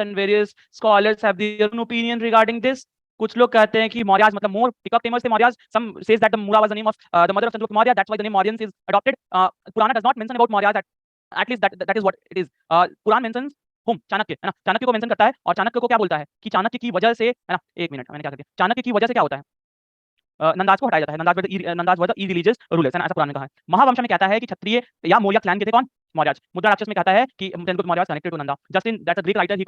and various scholars have their own opinion regarding this. कुछ लोग कहते हैं कि मौर्याज मतलब मोर पिकअप टेमर्स थे Mauryas. Some says that the Mura was the name of the mother of Chandragupta Maurya. That's why the name Mauryans is adopted. Purana does not mention about Mauryas. At least that is what it is. Puran mentions whom? Chanakya, है ना. चाणक्य को mention करता है और चाणक्य को क्या बोलता है कि चाणक्य की वजह से, है ना. एक मिनट, मैंने क्या कर दिया. चाणक्य की वजह से क्या होता है, नंदाज को हटाया जाता है. नंदाज वर द इरिलीजियस रूलर्स, है ना, ऐसा पुराण में कहा है. महावंश में कहता है कि क्षत्रिय या मौर्य क्लैन के थे कौन? मौर्याज. मुद्रा राक्षस में कहता है कि Chandragupta Maurya connected to Nanda. Just in that's a Greek writer,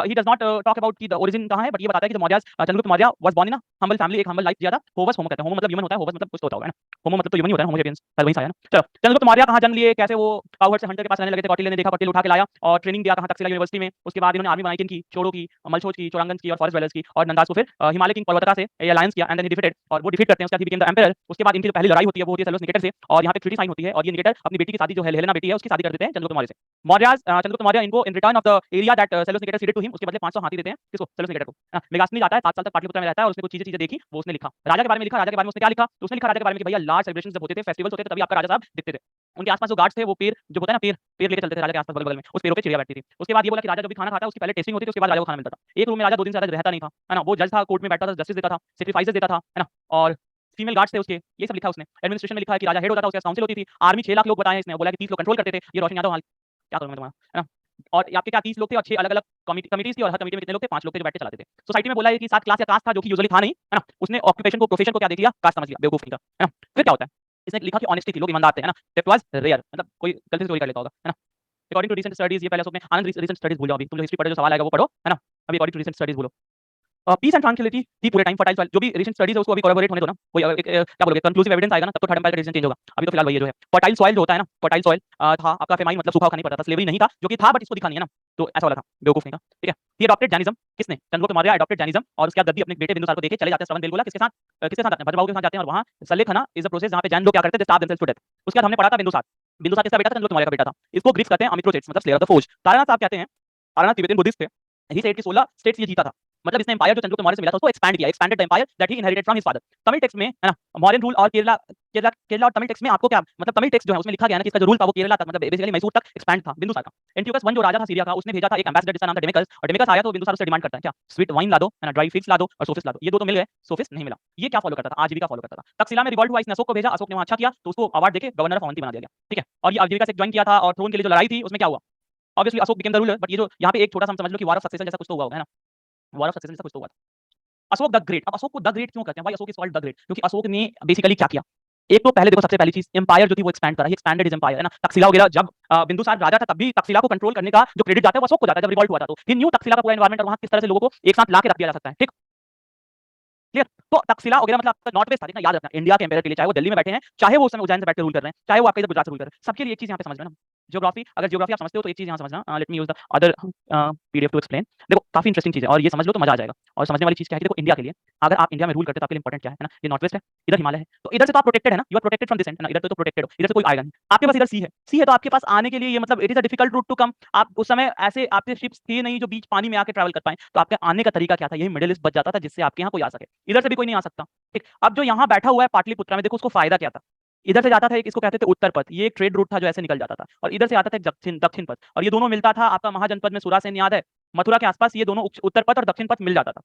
he does not talk about की द ओरिजिन कहां है, बट ये बताता है कि Maurya Chandragupta Maurya was born in a humble family, एक हम्बल लाइफ जिया था. होमस, होमो कहते हैं. होमो मतलब ह्यूमन होता है, होमस मतलब कुछ तो होता होगा, है ना. होमो मतलब तो ह्यूमन ही होता है, होमो सेपियंस वहीं से आया ना. चलो, चंद्रगुप्त मौर्य कहां जन्म लिए, कैसे वो काउहर्ड से हंटर के पास रहने लगे थे. कौटिल्य ने देखा, कौटिल्य उठा के लाया और ट्रेनिंग दिया कहां? तक्षशिला यूनिवर्सिटी में. उसके बाद इन्होंने आर्मी बनाई किनकी? चोरों की, मलछोज की, चोरांगन की और फॉरेस्ट ड्वेलर्स की. और नंदाज को फिर हिमालय किंग पर्वतका से ये अलायंस किया एंड देन ही डिफीटेड, और वो डिफीट करते हैं. उसके बाद ही बिकेम द एम्परर. उसके बाद इनकी जो पहली लड़ाई होती है वो होती है सेल्यूस निकेटर से, और यहाँ पे ट्रीटी साइन होती है, और ये निकेटर अपनी बेटी की शादी जो है हेलेना बेटी है उसकी शादी कर देते हैं चंद्रगुप्त मौर्य से. मौर्याज चंद्रगुप्त मौर्य इनको in return of the area that Seleucus Nicator ceded to him, उसके बदले 500 हाथी देते हैं. किसको? सेल्यूस निकेटर को. मेगास्थनीज आता है, 7 साल तक पाटलिपुत्र में रहता है और उसने कुछ चीजें देखी, वो उसने लिखा. राजा के बारे में लिखा. राजा के बारे में उसने क्या लिखा? तो उसने लिखा राजा के बारे में कि भैया लार्ज सेलिब्रेशंस जब होते थे, फेस्टिवल्स होते थे, तभी आपका राजा साहब दिखते थे. उनके आसपास जो गार्ड्स थे वो पेड़ जो होता है ना, पेड़ पेड़ लेके चलते थे राजा के आसपास बगल में, उस पेड़ों पे चिड़िया बैठती थी. उसके बाद ये बोला कि राजा जब भी खाना खाता है उसकी पहले टेस्टिंग होती थी, उसके बाद राजा को खाना मिलता था. एक रूम में राजा 2 दिन से ज्यादा रहता नहीं था, है ना. वो जज था, कोर्ट में बैठता था, जस्टिस देता था, सेक्रीफाइसेस देता था, है ना. और फीमेल गार्ड्स थे उसके, ये सब लिखा उसने. एडमिनिस्ट्रेशन में लिखा है कि राजा हेड होता था, उसके काउंसिल होती थी. आर्मी 6 लाख लोग बताए इसने, बोला कि 30 लोग कंट्रोल करते थे. ये रोशन यादव हाल क्या करूंगा तुम्हारा, है ना. और आपके क्या 30 लोग थे और 6 अलग-अलग कमिटीज थी, और हर कमिटी में कितने लोग थे? 5 लोग थे जो बैठ के चलाते थे. सोसाइटी में बोला है कि 7 क्लास या कास्ट था जो कि यूजुअली था नहीं, है ना. उसने ऑक्यूपेशन को, प्रोफेशन को क्या देख लिया? कास्ट समझ लिया, बेवकूफ नहीं था, है ना. फिर क्या होता है? इसने लिखा कि ऑनेस्टी थी, लोग ईमानदार थे, है ना. दैट वाज रेयर, मतलब कोई गलती से चोरी कर लेता होगा, है ना. अकॉर्डिंग टू रीसेंट स्टडीज, ये पहले उसमें आनंद रीसेंट स्टडीज भूल जाओ अभी, तुम जो हिस्ट्री पढ़े जो सवाल आएगा वो पढ़ो, है ना. अभी अकॉर्डिंग टू रीसेंट स्टडीज बोलो. पीस एंड ट्रांक्विलिटी थी पूरे टाइम. फर्टाइल सॉइल, जो भी रीसेंट स्टडीज है उसको अभी कोलैबोरेट होने दो ना. कोई क्या बोलोगे, कंक्लूसिव एविडेंस आएगा ना, तब तो थर्ड एम्पायर का डिसीजन चेंज होगा. अभी तो फिलहाल वही जो है फर्टाइल सॉइल जो होता है ना, फर्टाइल सॉइल था आपका. फेमाइन मतलब सूखा नहीं पड़ता था, स्लेवरी नहीं था, जो कि था बट इसको दिखा नहीं है ना. तो ऐसा वाला था, बेवकूफ नहीं था, ठीक है. ही अडॉप्टेड जैनिज्म. किसने? Chandragupta Maurya adopted Jainism. और उसके बाद गद्दी अपने बेटे बिंदुसार को देके चले जाते हैं श्रवण बेलगोला. किसके साथ? किसके साथ आते हैं? भद्रबाहु के साथ जाते हैं. और वहां सल्लेखना इज अ प्रोसेस जहां पे जैन लोग क्या करते थे? Starve themselves to death. उसके बाद हमने पढ़ा था बिंदुसार. बिंदुसार किसका बेटा था? चंद्रगुप्त मौर्य का बेटा था. इसको ग्रीक्स कहते हैं अमित्रोचेट्स, मतलब slayer of the forge. Taranath साहब कहते हैं, तारानाथ तिब्बतन बुद्धिस्ट थे. ही सेड कि 16 स्टेट्स ये जीता था. मतलब इसने एम्पायर जो चंद्रगुप्त मौर्य से मिला था उसको एक्सपैंड किया, expanded the empire that he inherited from his father. Tamil text में, है ना, मौर्यन रूल और केरला केरला केरला और तमिल टेक्स्ट में आपको क्या मतलब, तमिल टेक्स्ट जो है उसमें लिखा गया है ना कि इसका जो रूल था वो केरला तक, मतलब बेसिकली मैसूर तक एक्सपैंड था बिंदुसार का. एंटियोकस वन जो राजा था सीरिया का, उसने भेजा था एक एम्बेसडर जिसका नाम था डेमेकस. और डेमेकस आया तो बिंदुसार उससे डिमांड करता है क्या? स्वीट वाइन ला दो, है ना, ड्राई फिग्स ला दो और सोफिस ला दो. ये दो तो मिल गए, सोफिस नहीं मिला. ये क्या फॉलो करता था? आजीविका फॉलो करता था. तक्षशिला में रिवॉल्ट हुआ, इसने अशोक को भेजा, अशोक ने वहां अच्छा किया तो उसको अवार्ड देके गवर्नर ऑफ अवंती बना दिया गया, ठीक है. और ये आजीविका से ज्वाइन किया था. और थ्रोन के लिए जो लड़ाई थी उसमें क्या हुआ? Obviously Ashok became the ruler. But ये जो यहाँ पे एक छोटा सा समझ लो कि वार ऑफ सक्सेशन जैसा कुछ तो हुआ होगा, है ना. वार ऑफ सक्सेशन जैसा कुछ तो हुआ था. Ashok the great. अब अशोक को द ग्रेट क्यों कहते हैं? भाई Ashok is called the great क्योंकि अशोक ने बेसिकली क्या किया? एक तो पहले देखो, सबसे पहली चीज एम्पायर जो थी वो एक्सपैंड करा. ही एक्सपैंडेड हिज एम्पायर, है ना. तक्षशिला वगैरह जब बिंदुसार राजा था तब भी तक्षशिला को कंट्रोल करने का जो क्रेडिट जाता है वो अशोक को जाता है. जब रिवॉल्ट हुआ था तो ही न्यू तक्षशिला का पूरा एनवायरनमेंट और वहां किस तरह से लोगों को एक साथ ला के रख दिया जा सकता है, ठीक. क्लियर. तो तक्षशिला वगैरह मतलब आपका नॉर्थ वेस्ट था, देखना याद रखना. इंडिया के एम्पायर के लिए चाहे वो दिल्ली में बैठे हैं, चाहे वो उस समय उज्जैन से बैठ के रूल कर रहे हैं, चाहे वो आपके इधर गुजरात से रूल कर रहे हैं, सबके लिए एक चीज यहाँ पे समझ लेना. ज्योग्राफी, अगर ज्योग्राफी आप समझते हो तो एक चीज यहाँ समझना. Let me use the other PDF to explain. देखो काफी इंटरेस्टिंग चीज है और ये समझ लो तो मजा आ जाएगा. और समझने वाली चीज क्या है कि देखो इंडिया के लिए, अगर आप इंडिया में रूल करते हो तो आपके लिए इंपॉर्टेंट क्या है ना. ये नॉर्थ वेस्ट है, इधर हिमालय है, तो इधर से तो आप प्रोटेक्टेड है ना. You are protected from this end, है ना. इधर तो प्रोटेक्टेड हो, इधर से कोई आएगा नहीं. आपके पास इधर सी है, सी है तो आपके पास आने के लिए ये मतलब it is a difficult route to come. आप उस समय ऐसे आपके शिप्स थे नहीं जो बीच पानी में आके ट्रैवल कर पाए, तो आपके आने का तरीका क्या था? यही मिडिल ईस्ट बच जाता था जिससे आपके यहाँ कोई आ सके. इधर से भी कोई नहीं आ सकता, ठीक. अब जो यहाँ बैठा हुआ है पाटलिपुत्र में, देखो उसको फायदा क्या था. इधर से जाता था एक, इसको कहते थे उत्तर पथ. ये एक ट्रेड रूट था जो ऐसे निकल जाता था. और इधर से आता था एक दक्षिण पथ. और ये दोनों मिलता था आपका महाजनपद में सुरासेन याद है, मथुरा के आसपास ये दोनों उत्तर पथ और दक्षिण पथ मिल जाता था.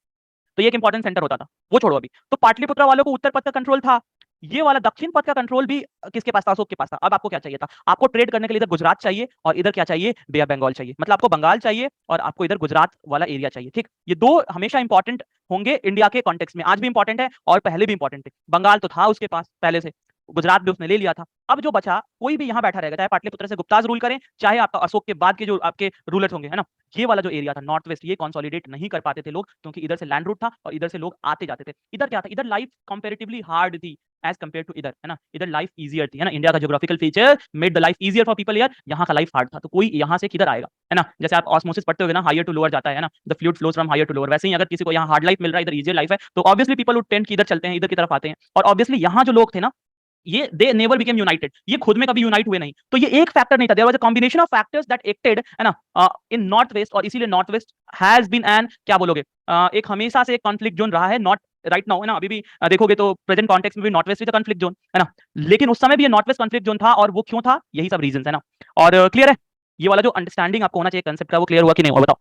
तो ये एक इंपॉर्टेंट सेंटर होता था. वो छोड़ो अभी. तो पाटलिपुत्र वालों को उत्तर पथ का कंट्रोल था. ये वाला दक्षिण पथ का कंट्रोल भी किसके पास था? अशोक के पास था. अब आपको क्या चाहिए था? आपको ट्रेड करने के लिए इधर गुजरात चाहिए और इधर क्या चाहिए? बे ऑफ बंगाल चाहिए. मतलब आपको बंगाल चाहिए और आपको इधर गुजरात वाला एरिया चाहिए, ठीक. ये दो हमेशा इंपॉर्टेंट होंगे इंडिया के कॉन्टेक्स्ट में. आज भी इंपॉर्टेंट है और पहले भी इंपॉर्टेंट थे. बंगाल तो था उसके पास पहले से, गुजरात भी उसने ले लिया था. अब जो बचा कोई भी यहाँ बैठा रहेगा, चाहे पाटलिपुत्र से गुप्ताज रूल करें, चाहे आपका अशोक के बाद के जो आपके रूलर्स होंगे, है ना. ये वाला जो एरिया था नॉर्थ वेस्ट, ये कंसोलिडेट नहीं कर पाते थे लोग क्योंकि इधर से लैंड रूट था और इधर से लोग आते जाते थे. इधर क्या था? इधर लाइफ कंपैरेटिवली हार्ड थी एज कंपेयर टू इधर, है ना. इधर लाइफ इजियर थी, है ना. इंडिया का geographical feature made the life easier for people here. यहाँ का लाइफ हार्ड था. तो कोई यहाँ से किधर आएगा, है ना. जैसे आप ऑस्मोसिस पढ़ते होगे ना, हायर टू लोअर जाता है ना, the fluid flows from higher to lower. वैसे ही अगर किसी को यहाँ हार्ड लाइफ मिल रहा है, इधर इजियर लाइफ है, तो ऑब्वियसली पीपल वुड टेंड कि इधर चलते हैं, इधर की तरफ आते हैं. और ऑब्वियसली यहाँ जो लोग थे ना, ये दे नेवर बिकेम यूनाइटेड. ये खुद में कभी यूनाइट हुए नहीं. तो ये एक फैक्टर नहीं था. There was a combination of factors that acted, है ना, इन नॉर्थ वेस्ट. और इसीलिए north west has been an, क्या बोलोगे, एक हमेशा से एक कॉन्फ्लिक्ट जोन रहा है. नॉट राइट नाउ, है ना. अभी भी देखोगे तो प्रेजेंट कॉन्टेक्स्ट में भी north west is a conflict zone, है ना. लेकिन उस समय भी ये नॉर्थ वेस्ट कॉन्फ्लिक्ट जोन था. और वो क्यों था? यही सब रीजंस है ना. और क्लियर है ये वाला जो अंडरस्टैंडिंग आपको होना चाहिए कंसेप्ट का, वो क्लियर हुआ कि नहीं हुआ? बताओ.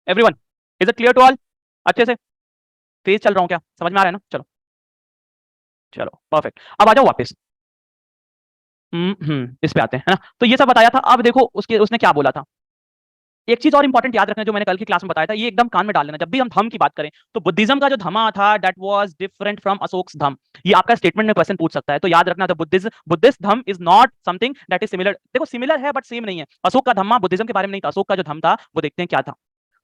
Everyone, is it clear to all? अच्छे से तेज चल रहा हूँ क्या? समझ में आ रहा है ना? चलो चलो परफेक्ट। अब आ जाओ वापस। इस पे आते हैं, है ना? तो ये सब बताया था। अब देखो उसके उसने क्या बोला था। एक चीज और इंपॉर्टेंट याद रखना, जो मैंने कल की क्लास में बताया था, ये एकदम कान में डाल लेना जब भी हम धम की बात करें। तो बुद्धिज्म का जो धमा था, that was different from Ashoks धम। ये आपका स्टेटमेंट में क्वेश्चन पूछ सकता है, तो याद रखना, द बुद्धिस्ट धम is not something that is similar. देखो सिमिलर है बट सेम नहीं है। अशोक का धम्मा बुद्धिज्म के बारे में नहीं था। अशोक का जो धम था वो देखते हैं क्या था।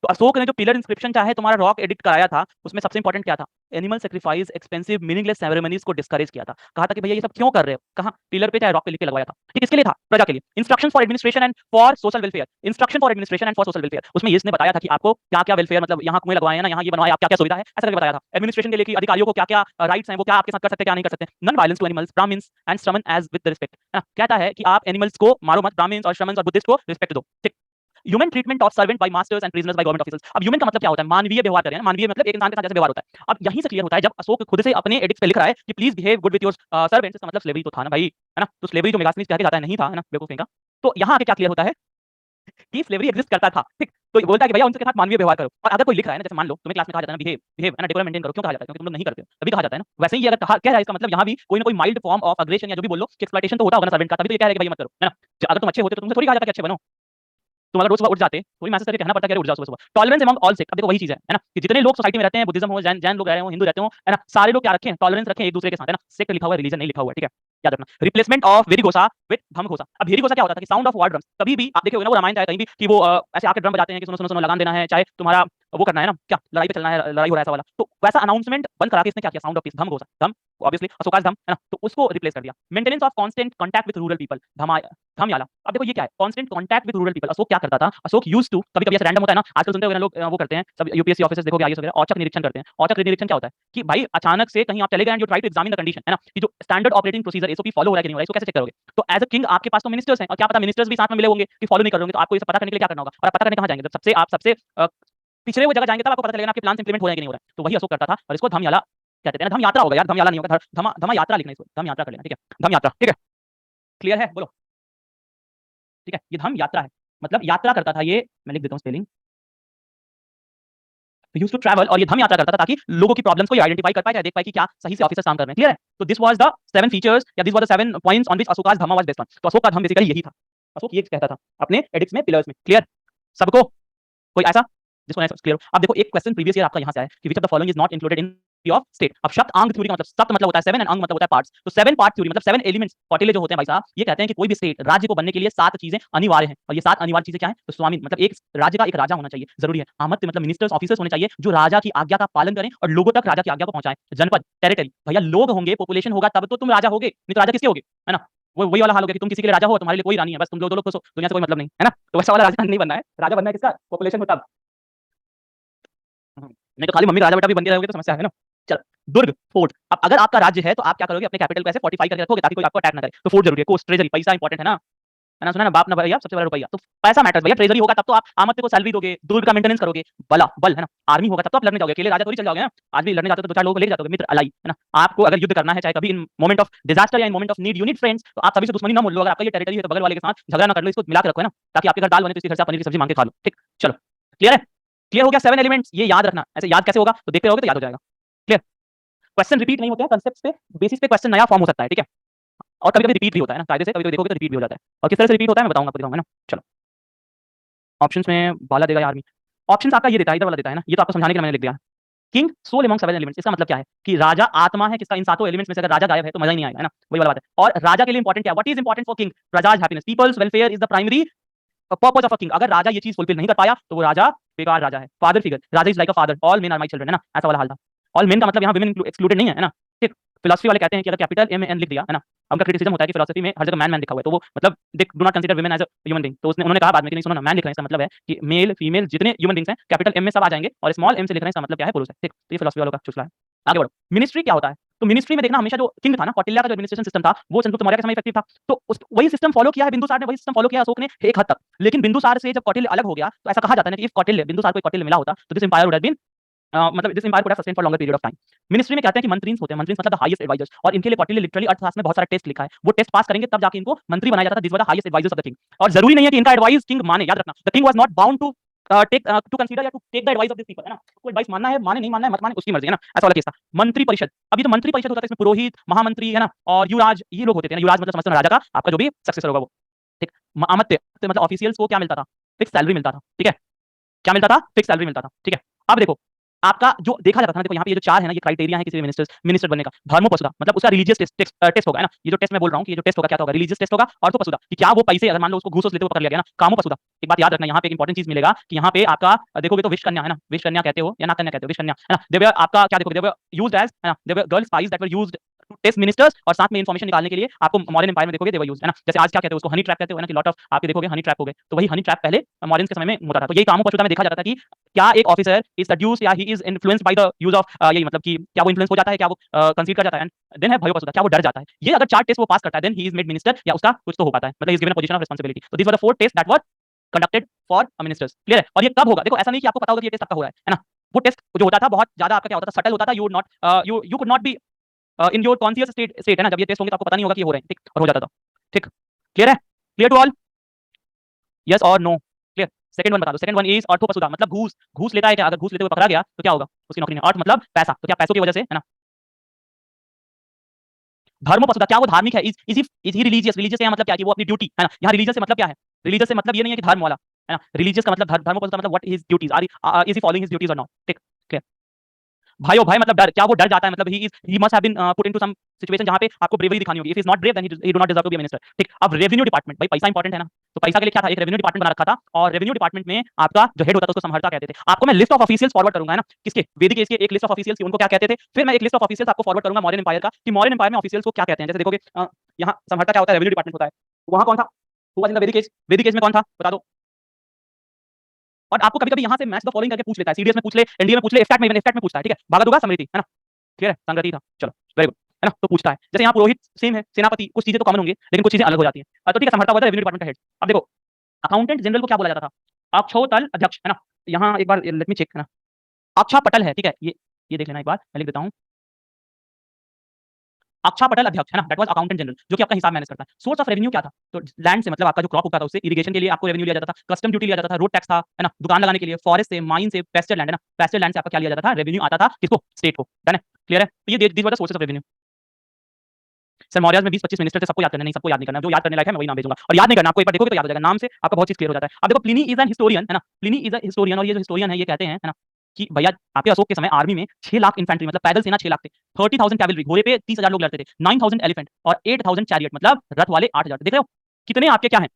तो अशोक ने जो पिलर इंस्क्रिप्शन चाहे तुम्हारा रॉक एडिक्ट कराया था, उसमें सबसे इंपॉर्टेंट क्या था? Animal sacrifice, expensive meaningless ceremonies को डिस्करेज किया था। कहा था कि भैया ये सब क्यों कर रहे हो? कहा पिलर पे चाहे रॉक पे लिख के लगवाया था। ठीक, इसके लिए था, प्रजा के लिए। Instruction for administration and for social welfare. Instruction for administration and for social welfare, उसमें इसने बताया था कि आपको क्या क्या वेलफेयर, मतलब यहाँ कुएं लगवाए हैं ना, यहाँ ये बनवाए, आप क्या क्या सुविधा है, ऐसा करके बताया था। एडमिनिस्ट्रेशन के लिए कि अधिकारियों को क्या क्या राइट्स हैं, वो क्या आपके साथ कर सकते हैं, क्या नहीं कर सकते। Non violence to animals, Brahmins and shramana as with respect. कहता है कि आप एनिमल्स को मारो मत, ब्राह्मण्स और श्रमण और बुद्धिस्ट को रिस्पेक्ट दो। ठीक। Human treatment of servant by masters and prisoners by government officers. अब ह्यूमन का मतलब क्या होता है? मानवीय व्यवहार करें। मानवीय मतलब एक इंसान के साथ जैसे व्यवहार होता है। अब यहीं से क्लियर होता है जब अशोक खुद से अपने एडिक्ट पे लिख रहा है कि please behave good with your servants, इसका मतलब स्लेवरी तो था ना भाई, है ना? तो स्लेवरी जो मेगास्थनीज कह के जाता है नहीं था, है ना, बेवकूफ का। तो यहाँ आके क्या क्लियर होता है कि स्लेवरी एग्जिस्ट करता था। ठीक, तो बोलता है कि भैया उनके साथ मानवीय व्यवहार करो। और अगर कोई लिख रहा है ना, जैसे मान लो तुम्हें क्लास में कहा जाता है ना, बिहेव बिहेव, है ना, डेकोरम मेंटेन करो, क्यों कहा जाता है? क्योंकि तुम लोग नहीं करते हो, तभी कहा जाता है ना। वैसे ही अगर कह रहा है, इसका मतलब यहाँ भी कोई ना कोई माइल्ड फॉर्म ऑफ अग्रेशन या जो भी बोलो कि एक्सप्लॉइटेशन तो होता होगा ना सर्वेंट का, तभी तो ये कह रहा है कि भाई मत करो, है ना? अगर तुम अच्छे होते तो तुमसे थोड़ी कहा जाता कि अच्छे बनो। तुम अगर रोज सुबह उठ जाते, थोड़ी मैसेज करके कहना पड़ता है कि उठ जाओ सुबह सुबह। Tolerance among all sect. अब देखो वही चीज है ना, कि जितने लोग सोसाइटी में रहते हैं, बुद्धिज्म हो, जैन जैन लोग रह रहे हो, हिंदू रहते हो, है ना, सारे लोग क्या रखें? टॉलरेंस रखें एक दूसरे के साथ, है ना। सेक्ट लिखा हुआ है, रिलीजन नहीं लिखा हुआ है। ठीक है, याद रखना। Replacement of very Ghosha with धम घोषा। अब भेरी घोषा क्या होता था कि साउंड ऑफ वार ड्रम्स। कभी भी आप देखे होंगे ना, वो रामायण चाहे कहीं भी कि वो ऐसे आके ड्रम बजाते हैं कि सुनो सुनो सुनो, लगान देना है, चाहे तुम्हारा वो करना है ना, क्या लड़ाई पे चलना है, लड़ाई हो रहा है ऐसा वाला। तो वैसा अनाउंसमेंट बंद करा के इसने क्या किया? साउंड ऑफ पीस, धम घोषा, धम ऑब्वियसली अशोकास धम, है ना, तो उसको रिप्लेस कर दिया। Maintenance of constant contact with rural people, धमयाला। अब देखो ये क्या है? Constant contact with rural people. Ashoka क्या करता था? अशोक यूज्ड टू, कभी कभी ऐसे रैंडम होता है ना, आजकल सुनते हो ना लोग, वो करते हैं सब यूपीएससी ऑफिसर्स, देखोगे आईएएस वगैरह, औचक निरीक्षण करते हैं। औचक निरीक्षण क्या होता है? कि भाई अचानक से कहीं आप चले गए and you try to examine the condition, है ना, कि जो standard operating procedure SOP follow हो रहा है कि नहीं हो रहा है, इसको कैसे चेक करोगे? तो एज अ किंग आपके पास तो मिनिस्टर्स हैं, और क्या पता मिनिस्टर्स भी साथ में मिले होंगे कि फॉलो नहीं कर रहे होंगे, तो आपको ये सब पता करने के लिए क्या करना होगा? और आप पता करने कहां जाएंगे? जब सबसे आप सबसे पिछड़े वो जगह जाएंगे, तब आपको पता चलेगा आपके प्लान इंप्लीमेंट हो रहे हैं कि नहीं हो रहा है। तो वही अशोक करता था, और इसको धमयाला कहते हैं ना। धम यात्रा होगा यार, धम याला नहीं होगा, धमा धमा यात्रा लिखना, इसको धम यात्रा कर लेना। ठीक है, धम यात्रा। ठीक है, क्लियर है? बोलो। ठीक है, ये धम यात्रा है, मतलब यात्रा करता था ये। मैं लिख देता हूं स्पेलिंग। तो यूज्ड टू ट्रैवल, और ये धम यात्रा करता था ताकि लोगों की प्रॉब्लम्स को ये आइडेंटिफाई कर पाए, या देख पाए कि क्या सही से ऑफिसर्स काम कर रहे हैं। क्लियर है? तो दिस वाज द 7 फीचर्स, या this was the 7 points on which Ashoka's dhamma was based on. तो अशोक का धम बेसिकली यही था। अशोक ये कहता था अपने एडिक्ट्स में, पिलर्स में। क्लियर सबको? कोई ऐसा जिसको नहीं क्लियर हो? अब देखो एक क्वेश्चन प्रीवियस ईयर आपका यहाँ से आया कि which of the following is not included in of state. अब शब्द अंग थ्योरी का मतलब, सप्त मतलब होता है 7 एंड अंग मतलब होता है पार्ट्स। तो 7 पार्ट थ्योरी मतलब 7 एलिमेंट्स, कौटिल्य जो होते हैं भाई साहब, ये कहते हैं कि कोई भी स्टेट राज्य को बनने के लिए 7 चीजें अनिवार्य हैं। और ये 7 अनिवार्य चीजें क्या हैं? तो स्वामी, मतलब एक राज्य का एक राजा होना चाहिए, जरूरी है। आमत्य मतलब मिनिस्टर्स, ऑफिसर्स होने चाहिए जो राजा की आज्ञा का पालन करें और लोगों तक राजा की आज्ञा को पहुंचाएं। जनपद, टेरिटरी, भैया लोग होंगे, पॉपुलेशन होगा, तब तो तुम राजा होगे, नहीं तो राजा किसके होगे? है ना? वो वही वाला हाल हो गया कि तुम किसी के लिए राजा हो, तुम्हारे लिए कोई रानी है, बस तुम दो लोग खुश हो, दुनिया से कोई मतलब नहीं, है ना? तो वैसा वाला राजा नहीं बनना है। राजा बनना है किसका? पॉपुलेशन हो तब। नहीं तो खाली मम्मी राजा बेटा भी बन के रहोगे तो समस्या है ना। चल, दुर्ग, फोर्ट। अब अगर आपका राज्य है तो आप क्या करोगे? अपने कैपिटल को ऐसे फोर्टिफाई करके रखोगे ताकि कोई आपको अटैक ना करे। तो फोर्ट जरूरी है। कोस्ट, ट्रेजरी, पैसा इंपॉर्टेंट है ना, है ना? सुना ना, बाप ना भैया सबसे बड़ा रुपया। तो पैसा मैटर्स भैया। ट्रेजरी होगा तब तो आप आमत्य को सैलरी दोगे, दुर्ग का मेंटेनेंस करोगे, बला बल, है ना? आर्मी होगा तब तो आप लड़ने जाओगे, अकेले राजा थोड़ी चल जाओगे ना। आज भी लड़ने जाते हो तो 2 4 लोगों को लेके जाते हो, मित्र अलाई, है ना? आपको अगर युद्ध करना है, चाहे कभी इन मोमेंट ऑफ डिजास्टर या in moment of need, unit friends, तो आप सभी से दुश्मनी ना मोल लो। अगर आपका ये टेरिटरी है तो बगल वाले के साथ झगड़ा ना कर लो, इसको मिला के रखो, है ना, ताकि आपके घर दाल बने तो इसके घर से आप पनीर की सब्जी मांग के खा लो। ठीक, चलो क्लियर है? क्लियर हो गया? 7 एलिमेंट्स, ये याद रखना। ऐसे याद कैसे होगा? तो देखते रहोगे तो याद हो जाएगा। क्लियर? क्वेश्चन रिपीट नहीं होते हैं, कांसेप्ट्स पे बेसिस पे क्वेश्चन नया फॉर्म हो सकता है। ठीक है, और कभी कभी रिपीट भी होता है ना, कायदे से कभी कभी देखोगे तो रिपीट भी हो जाता है। और किस तरह से रिपीट होता है मैं बताऊंगा आपको, दिखाऊंगा ना। चलो, ऑप्शंस में बाला देगा या आर्मी। ऑप्शंस आपका ये देता है, इधर वाला देता है ना, ये तो आपको समझाने के लिए मैंने लिख दिया। किंग सोल अमंग 7 एलिमेंट्स, इसका मतलब क्या है? कि राजा आत्मा है किसका? इन 7 एलिमेंट्स में से अगर राजा गायब है तो मजा ही नहीं आएगा, है ना? वही वाला बात है। और राजा के लिए इंपॉर्टेंट क्या? What is important for king? Praja's happiness, people's welfare is the primary purpose of a king. अगर राजा ये चीज फुलफिल नहीं कर पाया तो वो राजा बेकार राजा है। Father figure, raja is like a father, all men are my children, है ना? ऐसा वाला हाल था। ऑल मेन का मतलब यहाँ वुमेन एक्सक्लूडेड नहीं है ना? ठीक, फिलोसफी वाले कहते हैं कि अगर कैपिटल एम एन लिख दिया, है ना, उनका क्रिटिसिज्म होता है कि फिलोसफी में हर जगह मैन मैन लिखा हुआ है, तो वो मतलब they do not consider women as a human being. तो उसने उन्होंने कहा बाद में कि नहीं सुनो ना, मैन लिख रहे हैं, इसका मतलब है कि मेल फीमेल जितने ह्यूमन बीइंग्स हैं कैपिटल एम में सब आ जाएंगे, और स्मॉल एम से लिख रहे हैं, इसका मतलब क्या है? पुरुष है। ठीक, तो ये फिलोसफी वालों का चुसला है। आगे बढ़ो। मिनिस्ट्री क्या होता है? तो मिनिस्ट्री में देखना, हमेशा जो किंग था ना, कौटिल्य का जो एडमिनिस्ट्रेशन सिस्टम था वो चंद्रगुप्त मौर्य के समय इफेक्टिव था। तो वही सिस्टम फॉलो किया है बिंदुसार ने, वही सिस्टम फॉलो किया अशोक ने एक हद तक। लेकिन बिंदुसार से जब कौटिल्य अलग हो गया तो ऐसा कहा जाता है कि इफ कौटिल्य बिंदुसार को कौटिल्य मिला होता तो this empire would have been मतलब this empire could have sustained for longer period of time. Ministry में कहते हैं कि मंत्रीस होते हैं, मंत्रीस मतलब द हाईएस्ट एडवाइजर्स, और इनके लिए कौटिल्य लिटरली अर्थशास्त्र में बहुत सारा टेस्ट लिखा है, वो टेस्ट पास करेंगे तब जाके इनको मंत्री बनाया जाता था। This were the highest advisers of the king. और जरूरी नहीं है कि इनका एडवाइस किंग माने, याद रखना। The king was not bound to take to consider या to take the advice of this people, है ना। उसको एडवाइस मानना है, माने नहीं मानना है, मत माने उसकी मर्जी, है ना। ऐसा वाला केस था। मंत्री परिषद, अभी तो मंत्री परिषद होता है, इसमें पुरोहित, महामंत्री, है ना, और युवराज, ये लोग होते थे ना। युवराज मतलब समझते हो राजा का आपका जो भी सक्सेसर होगा वो, ठीक। अमात्य मतलब ऑफिशियल्स को क्या मिलता था, फिक्स सैलरी मिलता था, ठीक है। क्या मिलता था, फिक्स सैलरी मिलता था, ठीक है। अब देखो आपका जो देखा जाता था ना, देखो यहाँ पे ये जो चार है ना, ये क्राइटेरिया है किसी भी मिनिस्टर बनने का। धर्मोपसुदा मतलब उसका रिलीजियस टेस्ट होगा, है ना। ये जो टेस्ट मैं बोल रहा हूँ कि ये जो टेस्ट होगा क्या होगा, रिलीजियस टेस्ट होगा। अर्थोपसुदा कि क्या वो पैसे, अगर मान लो उसको घूस लेते हुए पकड़ लिया गया ना। कामोपसुदा, एक बात याद रखना, यहाँ पे एक इंपॉर्टेंट चीज मिलेगा कि यहाँ पे आपका देखोगे तो विष कन्या, है ना। विष कन्या कहते हो या ना कन्या कहते हो, विष कन्या, है ना। देवर आपका क्या देखोगे, देवर यूज्ड एज, है ना, they were girl spies that were used to test ministers, और साथ में इन्फॉर्मेशन निकालने के लिए आपको मॉडर्न एम्पायर में देखोगे देवर यूज्ड, है ना। जैसे आज क्या कहते हो उसको, हनी ट्रैप कहते हो, है ना, कि लॉट ऑफ आपके देखोगे हनी ट्रैप हो गए, तो वही हनी ट्रैप पहले मॉडर्न के समय में होता था। तो यही कामोपसुदा में देखा जाता था कि क्या एक ऑफिसर इज सड्यूस्ड या he is influenced by the use of, यही मतलब कि क्या वो इन्फ्लुएंस हो जाता है, क्या वो कंसीड कर जाता है, देन है भयोपसुदा, क्या वो डर जाता है। ये अगर चार टेस्ट वो पास करता है, then he is made minister, या उसका कुछ तो हो पाता है, मतलब he is given a position of responsibility. तो this were the four test that were conducted for ministers, clear है। और ये कब होगा, देखो ऐसा नहीं कि आपको पता होगा कि ये टेस्ट आपका हो रहा है ना। वो टेस्ट जो होता था बहुत ज्यादा आपका क्या होता था, सटल होता था। You would not you could not be in your conscious state, है ना। जब ये टेस्ट होंगे तो आपको पता नहीं होगा कि ये हो रहे हैं, ठीक, और हो जाता था, ठीक। क्लियर है, क्लियर टू ऑल, यस और नो, क्लियर। सेकंड वन बता दो, सेकंड वन इज अर्थोपसुदा मतलब घूस, घूस लेता है क्या, अगर घूस लेते हुए पकड़ा गया तो क्या होगा, उसकी नौकरी नहीं। अर्थ मतलब पैसा, तो क्या पैसों की वजह से, है ना। धर्मोपसुदा क्या वो धार्मिक है, इज ही रिलीजियस, रिलीजियस यहाँ मतलब क्या कि वो अपनी ड्यूटी, है ना। यहाँ रिलीजियस से मतलब क्या है, रिलीजियस से मतलब ये नहीं है कि धर्म वाला, है ना। रिलीजियस का मतलब धर्मोपसुदा मतलब what his duties are, is he following his duties और नॉट, ठीक। क्लियर। भाइयों भाई मतलब डर, क्या वो डर जाता है, मतलब he must have been put into some situation जहां पे आपको ब्रेवरी दिखानी होगी। If is not brave then he do not deserve to be a minister, ठीक। अब रेवेन्यू डिपार्टमेंट, भाई पैसा इंपॉर्टेंट है ना, तो पैसा के लिए क्या था, एक रेवेन्यू डिपार्टमेंट बना रखा था, और रेवेन्यू डिपार्टमेंट में आपका जो हेड होता था उसको समहर्ता कहते थे। आपको मैं लिस्ट ऑफ ऑफिशियल्स फॉरवर्ड करूंगा, है ना, किसके, वैदिक एज के एक लिस्ट ऑफ ऑफिशियल्स की, उनको क्या कहते थे। फिर मैं एक लिस्ट ऑफ ऑफिशियल्स आपको फॉरवर्ड करूंगा मॉडर्न एम्पायर का, कि मॉडर्न एम्पायर में ऑफिशियल्स को क्या कहते हैं। जैसे देखोगे यहाँ समहर्ता क्या होता है, रेवेन्यू डिपार्टमेंट होता है। वहां कौन था, हुआ इन द वैदिक एज, वैदिक एज में कौन था बता दो। और आपको कभी कभी यहाँ से मैच द फॉलोइंग करके पूछ लेता है, सीडीएस में पूछ ले, एनडीए में पूछ ले, एफएट में, एफएट में पूछता है, ठीक है। भागा दूंगा समृद्धि, है ना, क्लियर है, संगति था, चलो वेरी गुड, है ना। तो पूछता है, जैसे यहाँ पुरोहित सेम है, सेनापति, कुछ चीजें तो कॉमन होंगी लेकिन कुछ चीजें अलग हो जाती हैं। तो ठीक है, समहर्ता हुआ था रेवेन्यू डिपार्टमेंट का हेड। अब देखो अकाउंटेंट जनरल को क्या बोला जाता था, अक्षौतल अध्यक्ष, है ना। यहाँ एक बार लेट मी चेक, है ना, अक्षा पटल है, ठीक है। ये देख लेना एक बार, मैं लिख देता हूँ। अक्षा पटल अध्यक्ष, है ना, दैट वाज अकाउंटेंट जनरल, जो कि आपका हिसाब मैनेज करता है। सोर्स ऑफ रेवेन्यू क्या था, तो लैंड से, मतलब आपका जो क्रॉप उगता था उससे, इरिगेशन के लिए आपको रेवेन्यू लिया जाता था, कस्टम ड्यूटी लिया जाता था, रोड टैक्स था, है ना, दुकान लगाने के लिए, फॉरेस्ट से, माइन से, पेस्चर लैंड, है ना, पेस्चर लैंड से आपका क्या लिया जाता था, रेवेन्यू आता था, किसको, स्टेट को, डन है, क्लियर है। तो ये these were the sources of revenue. Sir Maurya में 20-25 मिनिस्टर थे, सबको याद करना नहीं, सबको याद नहीं करना, जो याद करने लायक है मैं वही नाम भेजूंगा। और याद नहीं करना, आपको एक बार देखोगे तो याद हो जाएगा, नाम से आपका बहुत चीज क्लियर हो जाता है। अब देखो प्लिनी इज एन हिस्टोरियन, है ना, प्लिनी इज अ हिस्टोरियन, और ये जो हिस्टोरियन है ये कहते हैं, है ना, कि भैया आपके अशोक के समय आर्मी में 6 लाख इन्फेंट्री मतलब पैदल सेना 6 लाख थे, 30,000 कैवलरी घोड़े पे 30,000 लोग लड़ते थे, 9,000 एलिफेंट और 8,000 चैरियट मतलब रथ वाले 8,000। देख रहे हो कितने आपके क्या है,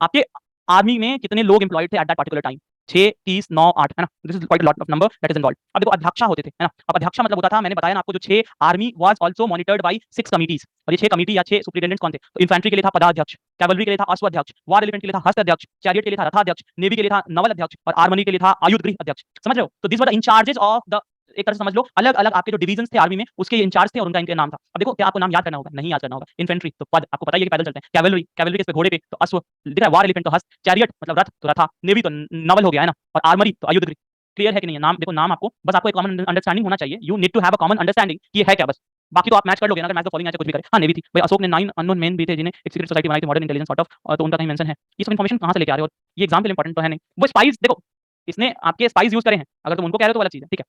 आपके आर्मी में कितने लोग एम्प्लॉयड थे एट दैट पर्टिकुलर टाइम, 6, 30, 9, 8, है ना। This is quite lot of number that is involved. अब देखो अध्यक्षा होते थे, है ना। अब अध्यक्षा मतलब होता था, मैंने बताया ना आपको, जो 6 army was also monitored by 6 committees, और ये 6 कमिटी या 6 सुपरिटेंडेंट्स कौन थे, तो इन्फेंट्री के लिए था पदाध्यक्ष, कैवलरी के लिए था अश्वाध्यक्ष, वार एलिफेंट के लिए था हस्त अध्यक्ष, चैरियट के लिए था रथाध्यक्ष, नेवी के लिए था नवल अध्यक्ष, और आर्मरी के लिए था आयुध गृह अध्यक्ष। समझ रहे हो, तो this were the incharges of the, एक तरह से समझ लो अलग अलग आपके जो डिवीजन थे आर्मी में उसके इंचार्ज थे, और उनका इनके नाम था। अब देखो क्या आपको नाम याद करना होगा, नहीं याद करना होगा। इन्फेंट्री तो पद, आपको पता ही है कि पैदल चलते हैं, कैवलरी, कैवलरी किस पे, घोड़े पे, तो अश्व दिख रहा है, वार एलिफेंट तो हस्त, चैरियट मतलब रथ तो रथा, नेवी तो नवल हो गया, है ना, और आर्मरी तो आयुध गृह। क्लियर है कि नहीं है, नाम देखो, नाम आपको बस आपको एक कॉमन अंडरस्टैंडिंग होना चाहिए, you need to have a common understanding कि ये है क्या, बस बाकी तो आप मैच कर लोगे ना, अगर मैच द फॉलोइंग ऐसे कुछ भी करे। हाँ नेवी थी भाई, अशोक ने 9 अननोन मैन भी थे जिन्हें एक सीक्रेट सोसाइटी बनाई थी, मॉडर्न इंटेलिजेंस सॉर्ट ऑफ, तो उनका कहीं मेंशन है। ये सब इन्फॉर्मेशन कहां से लेके आ रहे हो, ये एग्जाम के लिए इंपॉर्टेंट तो है नहीं। वो स्पाइस देखो, इसने आपके स्पाइस यूज करे हैं, अगर तुम उनको कह रहे हो तो वाला चीज है, ठीक है।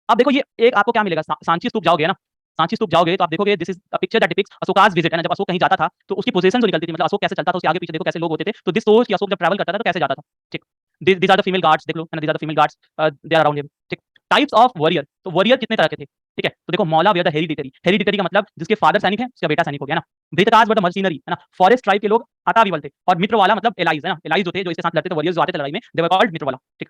अब देखो ये एक आपको क्या मिलेगा, सांची स्तूप जाओगे ना, सांची स्तूप जाओगे तो आप देखोगे this is a picture that depicts Ashoka's visit, है ना। जब अशोक कहीं जाता था तो उसकी पोजीशन जो निकलती थी, मतलब अशोक कैसे चलता था, उसके आगे पीछे देखो कैसे लोग होते थे, तो दिस शोज कि अशोक जब ट्रैवल करता था तो कैसे जाता था, ठीक। This are the female guards, देख लो, है ना, this are the female guards, they are around him, ठीक। टाइप्स ऑफ वॉरियर, तो वॉरियर कितने तरह के थे, ठीक है। तो देखो मौला वेयर द हेरिडिटरी, हेरिडिटरी का मतलब जिसके फादर सैनिक है उसका बेटा सैनिक हो गया ना। भृतकाज वर द मर्सिनरी, है ना, फॉरेस्ट ट्राइब के लोग अताविवल थे, और मित्र वाला मतलब एलाइज, है ना, एलाइज जो थे, जो इसके साथ लड़ते थे, वॉरियर्स जो आते थे लड़ाई में, दे वर कॉल्ड मित्र वाला, ठीक।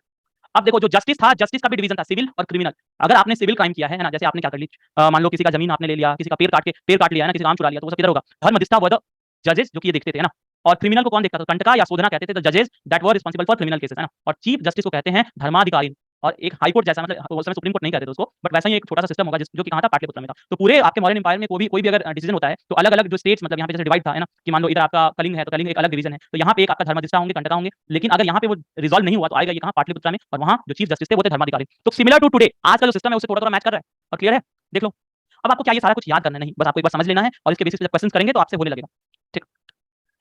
अब देखो जो जस्टिस था, जस्टिस का भी डिवीजन था, सिविल और क्रिमिनल। अगर आपने सिविल क्राइम किया है ना, जैसे आपने क्या कर ली, मान लो किसी का जमीन आपने ले लिया, किसी का पेड़ काट लिया, है ना, किसी का आम चुरा लिया, तो वो सब किधर होगा, धर्मधिष्ठा वर द जजेस, जो कि ये देखते थे, है ना। और क्रिमिनल को कौन देखता था, कंटका या शोधना कहते थे, तो जजेस that were responsible for criminal cases, है ना। और चीफ जस्टिस को कहते हैं धर्माधिकारी, और एक हाई कोर्ट जैसा, मतलब उस समय सुप्रीम कोर्ट नहीं कहते थे उसको, बट वैसा ही एक छोटा सा सिस्टम होगा जो कि कहां था, पाटलिपुत्र में था। तो पूरे आपके मॉडर्न एम्पायर में कोई भी अगर डिसीजन होता है तो अलग अलग जो स्टेट्स, मतलब यहाँ पे जैसे डिवाइड था, है ना, कि मान लो इधर आपका कलिंग है तो कलिंग एक अलग डिवीजन है, तो यहाँ पे एक आपका धर्माधिष्ठा होंगे, कंटका होंगे, लेकिन अगर यहाँ पे वो रिजॉल्व नहीं हुआ तो आएगा ये कहाँ, पाटलिपुत्र में, और वहाँ जो चीफ जस्टिस थे वो थे धर्माधिकारी। तो सिमिलर टू टुडे, आज का जो सिस्टम है उससे थोड़ा थोड़ा मैच कर रहा है, और क्लियर है, देख लो। अब आपको क्या ये सारा कुछ याद करना नहीं, बस आपको एक बार समझ लेना है, और इसके बेसिस पे क्वेश्चन करेंगे तो आपसे होने लगेगा, ठीक।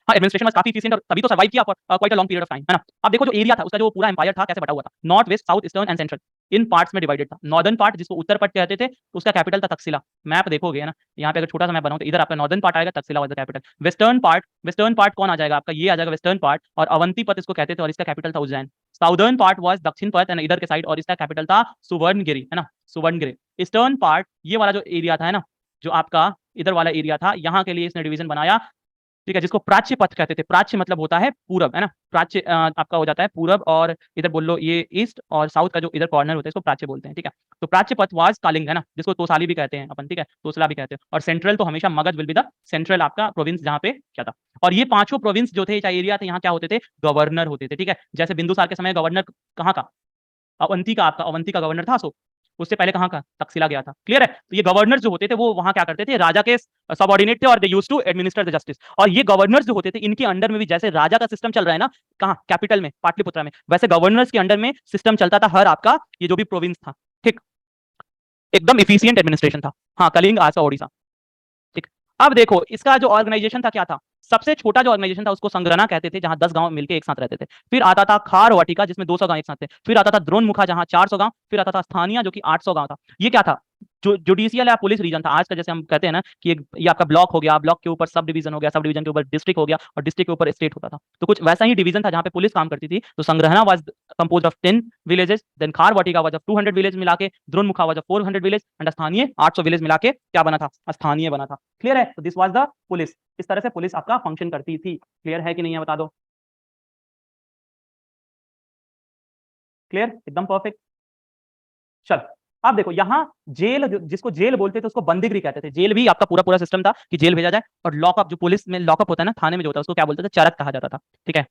हाँ, एडमिनिस्ट्रेशन वाज काफी एफिशिएंट और तभी तो सर्वाइव किया for quite a long period of time, है ना। अब देखो जो एरिया था उसका जो पूरा एम्पायर था कैसे बटा हुआ था, north west south eastern and central, in parts में डिवाइडेड था। नॉर्दर्न पार्ट जिसको उत्तर पट कहते थे उसका कैपिटल था तक्षशिला, मैप देखोगे है ना, यहाँ पे अगर छोटा सा मैप बनाऊं तो इधर आपका नॉर्दर्न पार्ट आएगा, Takshashila was the capital. Western part कौन आ जाएगा आपका, ये आ जाएगा वेस्टर्न पार्ट, और अवंती पथ इसको कहते थे और इसका कैपिटल था उज्जैन। साउदर्न पार्ट वाज दक्षिण पथ एंड इधर के साइड, और इसका कैपिटल था सुवर्णगिरी, है ना, सुवर्णगिरी। ईस्टर्न पार्ट ये वाला जो एरिया था, है ना, जो आपका इधर वाला एरिया था, यहाँ के लिए इसने डिवीजन बनाया, ठीक है, जिसको प्राच्य पथ कहते थे। प्राच्य मतलब होता है पूरब, है ना, प्राच्य आपका हो जाता है पूरब, और इधर बोल लो ये ईस्ट, और साउथ का जो इधर कॉर्नर होता है इसको प्राच्य बोलते हैं, ठीक है। तो प्राच्य पथ वाज कालिंग, है ना, जिसको तोसाली भी कहते हैं अपन, ठीक है, तोसला भी कहते हैं। और सेंट्रल तो हमेशा Magadh will be the central आपका प्रोविंस जहाँ पे क्या था। और ये पांचों प्रोविंस जो थे, चाहे एरिया थे, यहाँ क्या होते थे, गवर्नर होते थे, ठीक है। जैसे बिंदुसार के समय गवर्नर कहाँ का, अवंती का, आपका अवंती का गवर्नर था अशोक, उससे पहले कहाँ का, तक्षशिला गया था, क्लियर है। तो ये गवर्नर जो होते थे वो वहां क्या करते थे, राजा के सबऑर्डिनेट थे, और they used to administer the justice. और ये गवर्नर्स जो होते थे इनके अंडर में भी, जैसे राजा का सिस्टम चल रहा है ना कहाँ, कैपिटल में पाटलिपुत्रा में, वैसे गवर्नर्स के अंडर में सिस्टम चलता था हर आपका ये जो भी प्रोविंस था, ठीक, एकदम इफिशियंट एडमिनिस्ट्रेशन था। हाँ, कलिंग, आसा, ओडिशा, ठीक। अब देखो इसका जो ऑर्गेनाइजेशन था क्या था, सबसे छोटा जो ऑर्गेनाइजेशन था उसको संग्रहणा कहते थे, जहां 10 गांव मिलकर एक साथ रहते थे। फिर आता था खारवाटिका जिसमें 200 गांव एक साथ थे। फिर आता था द्रोणमुखा जहां 400 गांव। फिर आता था स्थानीय जो कि 800 गांव था। ये क्या था, जो जुडिशियल या पुलिस रीजन था। आज का जैसे हम कहते हैं ना कि ये आपका ब्लॉक हो गया, ब्लॉक के ऊपर सब डिवीजन हो गया, सब डिवीजन के ऊपर डिस्ट्रिक्ट हो गया, और डिस्ट्रिक्ट के ऊपर स्टेट होता था। तो कुछ वैसा ही डिवीजन था जहां पे पुलिस काम करती थी। तो संग्रहणा was composed of 10 villages, then खारवाटिका वाज ऑफ 200 विलेज मिला के, द्रोणमुखा वाज ऑफ 400 विलेज, एंड स्थानीय 800 विलेज मिला के क्या बना था, स्थानीय बना था। क्लियर है। तो दिस वाज द पुलिस। इस तरह से पुलिस आपका फंक्शन करती थी। क्लियर है कि नहीं है, बता दो। क्लियर, एकदम परफेक्ट। चल, अब देखो यहाँ जेल, जिसको जेल बोलते थे उसको बंदीगृह कहते थे। जेल भी आपका पूरा पूरा सिस्टम था कि जेल भेजा जाए। और लॉकअप, जो पुलिस में लॉकअप होता है ना, थाने में जो होता है, उसको क्या बोलते थे, चरक कहा जाता था, ठीक है।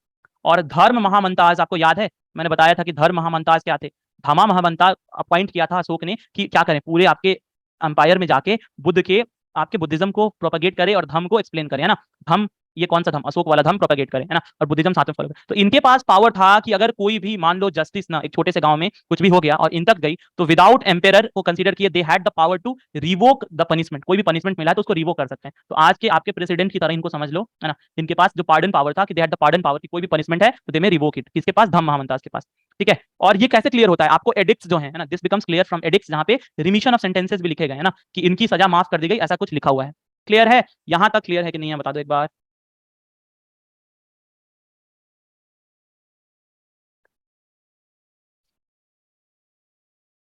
और धर्म महामंताज, आपको याद है मैंने बताया था कि धर्म महामंताज क्या थे। धमा महामंताज अपॉइंट किया था अशोक ने कि क्या करें, पूरे आपके अंपायर में जाके बुद्ध के, आपके बुद्धिज्म को प्रोपेगेट करे और धर्म को एक्सप्लेन करे, है ना। धम, ये कौन सा धम, अशोक वाला धम प्रोपेगेट करे, है ना, और बुद्धिज्म साथ में फॉलो करे। तो इनके पास पावर था कि अगर कोई भी मान लो जस्टिस ना, एक छोटे से गांव में कुछ भी हो गया और इन तक गई, तो विदाउट एम्पेयर को कंसीडर किए, they had the power to revoke the punishment. कोई भी पनिशमेंट मिला है तो उसको रिवोक कर सकते हैं। तो आज के आपके प्रेसिडेंट की तरह इनको समझ लो, है ना। इनके पास जो पार्डन पावर था कि दे हैड द पार्डन पावर, कि कोई भी पनिशमेंट है तो दे में रिवोक इट। किसके पास, धम्म महामंताज के पास, ठीक है। और ये कैसे क्लियर होता है आपको, एडिक्ट्स जो है ना, this becomes clear from addicts, जहां पे रिमिशन ऑफ सेंटेंसेस भी लिखे गए हैं ना, कि इनकी सजा माफ कर दी गई, ऐसा कुछ लिखा हुआ है। क्लियर है, यहां तक क्लियर है कि नहीं है, बता दो एक बार।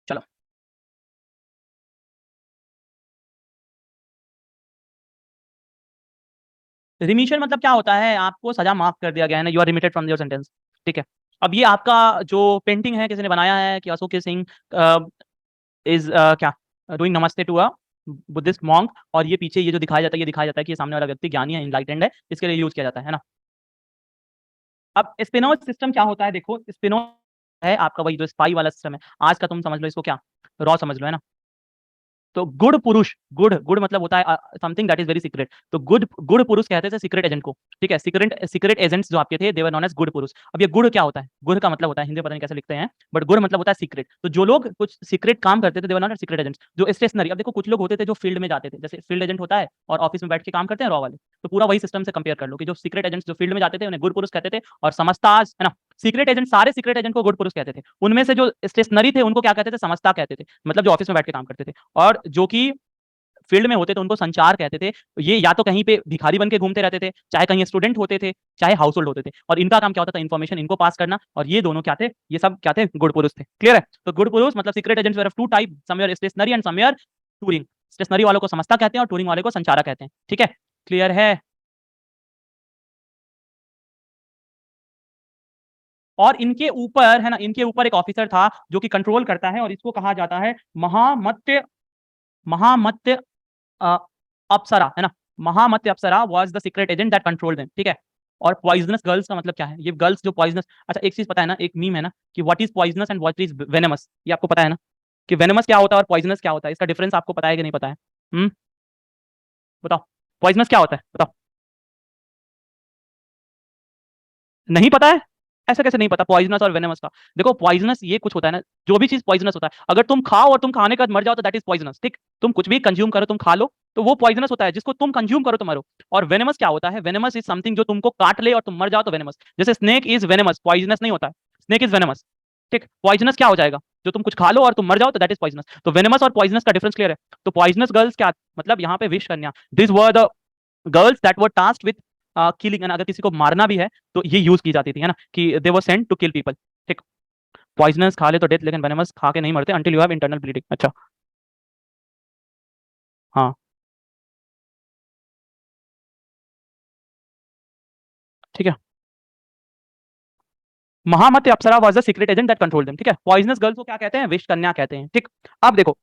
चलो, रिमिशन मतलब क्या होता है, आपको सजा माफ कर दिया गया है ना, you are remitted from your sentence, ठीक है। अब ये आपका जो पेंटिंग है किसी ने बनाया है कि अशोक सिंह इज क्या डूइंग नमस्ते टू अ बुद्धिस्ट मॉन्क, और ये पीछे ये जो दिखाया जाता है, ये दिखाया जाता है कि ये सामने वाला व्यक्ति ज्ञानी है, इनलाइटेंड है, इसके लिए यूज किया जाता है ना। अब स्पिनोज सिस्टम क्या होता है, देखो स्पिनोज है आपका वही जो स्पाई वाला सिस्टम है। आज का तुम समझ लो इसको क्या, रॉ समझ लो, है ना। तो गुड पुरुष, गुड गुड मतलब होता है something that is very secret. तो गुड गुड पुरुष कहते थे सीक्रेट एजेंट को, ठीक है। सीक्रेट सीक्रेट एजेंट्स जो आपके थे, दे वर नोन एज गुड पुरुष। अब ये गुड क्या होता है, गुड का मतलब होता है, हिंदी में पता नहीं कैसे लिखते हैं, बट गुड मतलब होता है सीक्रेट। तो जो लोग कुछ सीक्रेट काम करते थे, दे वर नॉट सीक्रेट एजेंट्स। जो स्टेशनरी, अब देखो कुछ लोग होते थे जो फील्ड में जाते थे, जैसे फील्ड एजेंट होता है और ऑफिस में बैठ के काम करते हैं रॉ वाले। तो पूरा वही सिस्टम से कंपेयर कर लो कि जो सीक्रेट एजेंट्स जो फील्ड में जाते थे उन्हें गुड पुरुष कहते थे, और समस्ताज, है ना, सीक्रेट एजेंट, सारे सीक्रेट एजेंट को गुड पुरुष कहते थे। उनमें से जो स्टेशनरी थे उनको क्या कहते थे, समस्ता कहते थे, मतलब जो ऑफिस में बैठ के काम करते थे। और जो कि फील्ड में होते थे उनको संचार कहते थे। ये या तो कहीं पे भिखारी बन के घूमते रहते थे, चाहे कहीं स्टूडेंट होते थे, चाहे हाउस होल्ड होते थे, और इनका काम क्या होता था, इन्फॉर्मेशन इनको पास करना। और ये दोनों क्या थे, ये सब क्या थे, गुड पुरुष थे। क्लियर है। तो गुड पुरुष मतलब secret agents were of two type, somewhere stationary and somewhere touring. Stationary वालों को समस्ता कहते हैं और टूरिंग वाले को संचारक कहते हैं, ठीक है। क्लियर है। और इनके ऊपर, है ना, इनके ऊपर एक ऑफिसर था जो कि कंट्रोल करता है, और इसको कहा जाता है महामत्य, महामत्य अ, अप्सरा, है ना। महामत्य अप्सरा was the secret agent that controlled them, ठीक है। और पॉइजनस गर्ल्स का मतलब क्या है, ये गर्ल्स जो पॉइजनस, अच्छा एक चीज पता है ना, एक मीम है ना कि what is poisonous and what is venomous, ये आपको पता है ना, कि वेनेमस क्या होता है और पॉइजनस क्या होता है, इसका डिफरेंस आपको पता है कि नहीं पता है। हम्म, बताओ, पॉइजनस क्या होता है, बताओ। नहीं पता है। ऐसा कैसे नहीं पता पॉइजनस और वेनेमस का? देखो पॉइजनस ये कुछ होता है ना, जो भी चीज पॉइजनस होता है, अगर तुम खाओ और तुम खाने के बाद मर जाओ तो दैट इज पॉइजनस, ठीक? तुम कुछ भी कंज्यूम करो, तुम खा लो तो वो पॉइजनस होता है, जिसको तुम कंज्यूम करो तो मरो। और वेनेमस क्या होता है? वेनेमस इज समथिंग जो तुमको काट ले और तुम मर जाओ तो वेनेमस। जैसे स्नेक इज वेनेमस, पॉइजनस नहीं होता है, स्नेक इज वेनेमस, ठीक? पॉइजनस क्या हो जाएगा? जो तुम कुछ खा लो और तुम मर जाओ तो दैट इज पॉइजनस। तो वेनेमस और पॉइजनस का डिफरेंस क्लियर है? तो पॉइजनस गर्ल्स क्या मतलब यहाँ पे विश कन्या, this were the girls that were tasked with killing, अगर किसी को मारना भी है तो ये यूज की जाती थी, है ना, कि they were sent to kill people, ठीक? पॉइजनस खा ले तो डेथ, लेकिन वेनेमस खा के नहीं मरते until you have internal bleeding. अच्छा, हाँ, ठीक है। महामती अप्सरा was the secret agent that control them, ठीक है? पॉइजनस गर्ल्स को क्या कहते हैं? विष कन्या कहते हैं, ठीक? अब देखो,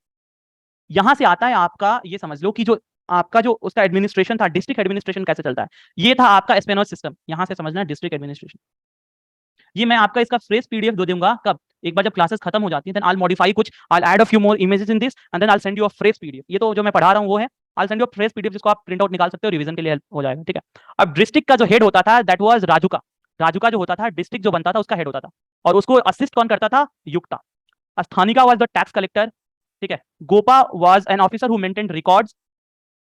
यहां से आता है आपका, ये समझ लो कि जो आपका जो उसका एडमिनिस्ट्रेशन था, डिस्ट्रिक्ट एडमिनिस्ट्रेशन कैसे चलता है, ये था आपका एस्पेनोज सिस्टम। यहां से समझना डिस्ट्रिक्ट एडमिनिस्ट्रेशन। ये मैं आपका इसका फ्रेश पीडीएफ दे दूंगा कब? एक बार जब क्लासेस खत्म हो जाती है, देन आई मॉडिफाई कुछ, I add a few more images in this and then I send you a fresh PDF. ये तो जो मैं पढ़ा रहा हूँ वो है, I send you a fresh PDF जिसको आप प्रिंट आउट निकाल सकते हो, रिवीजन के लिए हेल्प हो जाएगा, ठीक है? अब डिस्ट्रिक्ट का जो हेड होता था दैट वाज राजू का। राजू का जो होता था, डिस्ट्रिक्ट जो बनता था उसका हेड होता था, और उसको असिस्ट कौन करता था? युक्ता। स्थानिका वाज द टैक्स कलेक्टर, ठीक है? Gopa was an officer who maintained records,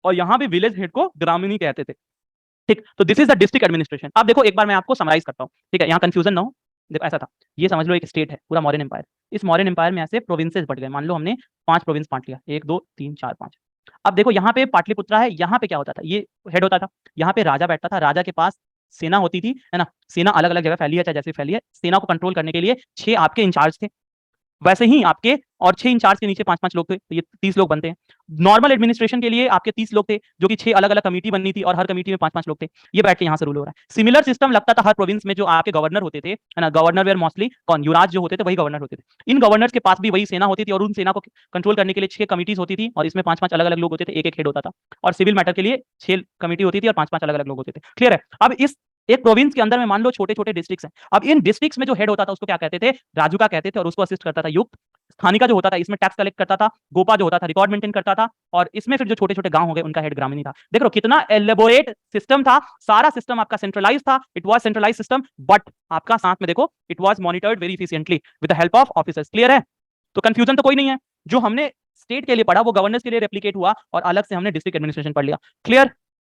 और यहाँ भी विलेज हेड को ग्रामीणी कहते थे, ठीक? तो this is the district administration. अब देखो एक बार मैं आपको समराइज करता हूँ, ठीक है, यहाँ कंफ्यूजन ना हो। देखो ऐसा था, ये समझ लो एक स्टेट है पूरा मौर्यन एम्पायर। इस मौर्यन एम्पायर में ऐसे प्रोविंसेस बढ़ गए, मान लो हमने 5 प्रोविंस बांट लिया, 1 2 3 4 5। अब देखो यहाँ पे पाटलिपुत्रा है, यहाँ पे क्या होता था? ये हेड होता था, यहाँ पे राजा बैठता था, राजा के पास सेना होती थी, है ना? सेना अलग अलग जगह फैली है, चाहे जैसे फैली है, सेना को कंट्रोल करने के लिए 6 आपके इंचार्ज थे। वैसे ही आपके और 6 इंचार्ज के नीचे 5-5 लोग थे, तो ये 30 लोग बनते हैं। नॉर्मल एडमिनिस्ट्रेशन के लिए आपके 30 लोग थे, जो कि 6 अलग-अलग कमेटी बननी थी, और हर कमेटी में 5-5 लोग थे। ये बैठ के यहाँ से रूल हो रहा है। सिमिलर सिस्टम लगता था हर प्रोविंस में, जो आपके गवर्नर होते थे, है ना? गवर्नर वेयर मोस्टली कौन? युवराज जो होते थे वही गवर्नर होते थे। इन गवर्नर्स के पास भी वही सेना होती थी, और उन सेना को कंट्रोल करने के लिए 6 कमिटीज होती थी, और इसमें 5-5 अलग-अलग लोग होते थे, एक-एक हेड होता था। और सिविल मैटर के लिए 6 कमिटी होती थी और 5-5 अलग-अलग लोग होते थे। क्लियर है? अब इस एक प्रोविंस के अंदर में मान लो छोटे-छोटे डिस्ट्रिक्ट्स हैं। अब इन डिस्ट्रिक्ट्स में जो हेड होता था उसको क्या कहते थे? राजू का कहते थे, और उसको असिस्ट करता था युक्त। स्थानिका जो होता था इसमें टैक्स कलेक्ट करता था, गोपा जो होता था रिकॉर्ड मेंटेन करता था, और इसमें फिर जो छोटे-छोटे गांव हो गए उनका हेड ग्रामीणी था। देख रहे हो कितना एलेबोरेट सिस्टम था, सारा सिस्टम आपका सेंट्रलाइज था, it was centralise system, but आपका साथ में देखो it was monitored very efficiently with the help of officers. Clear है? तो कंफ्यूजन तो कोई नहीं है। जो हमने स्टेट के लिए पढ़ा वो गवर्नेंस के लिए रेप्लिकेट हुआ, और अलग से हमने डिस्ट्रिक्ट एडमिनिस्ट्रेशन पढ़ लिया। क्लियर?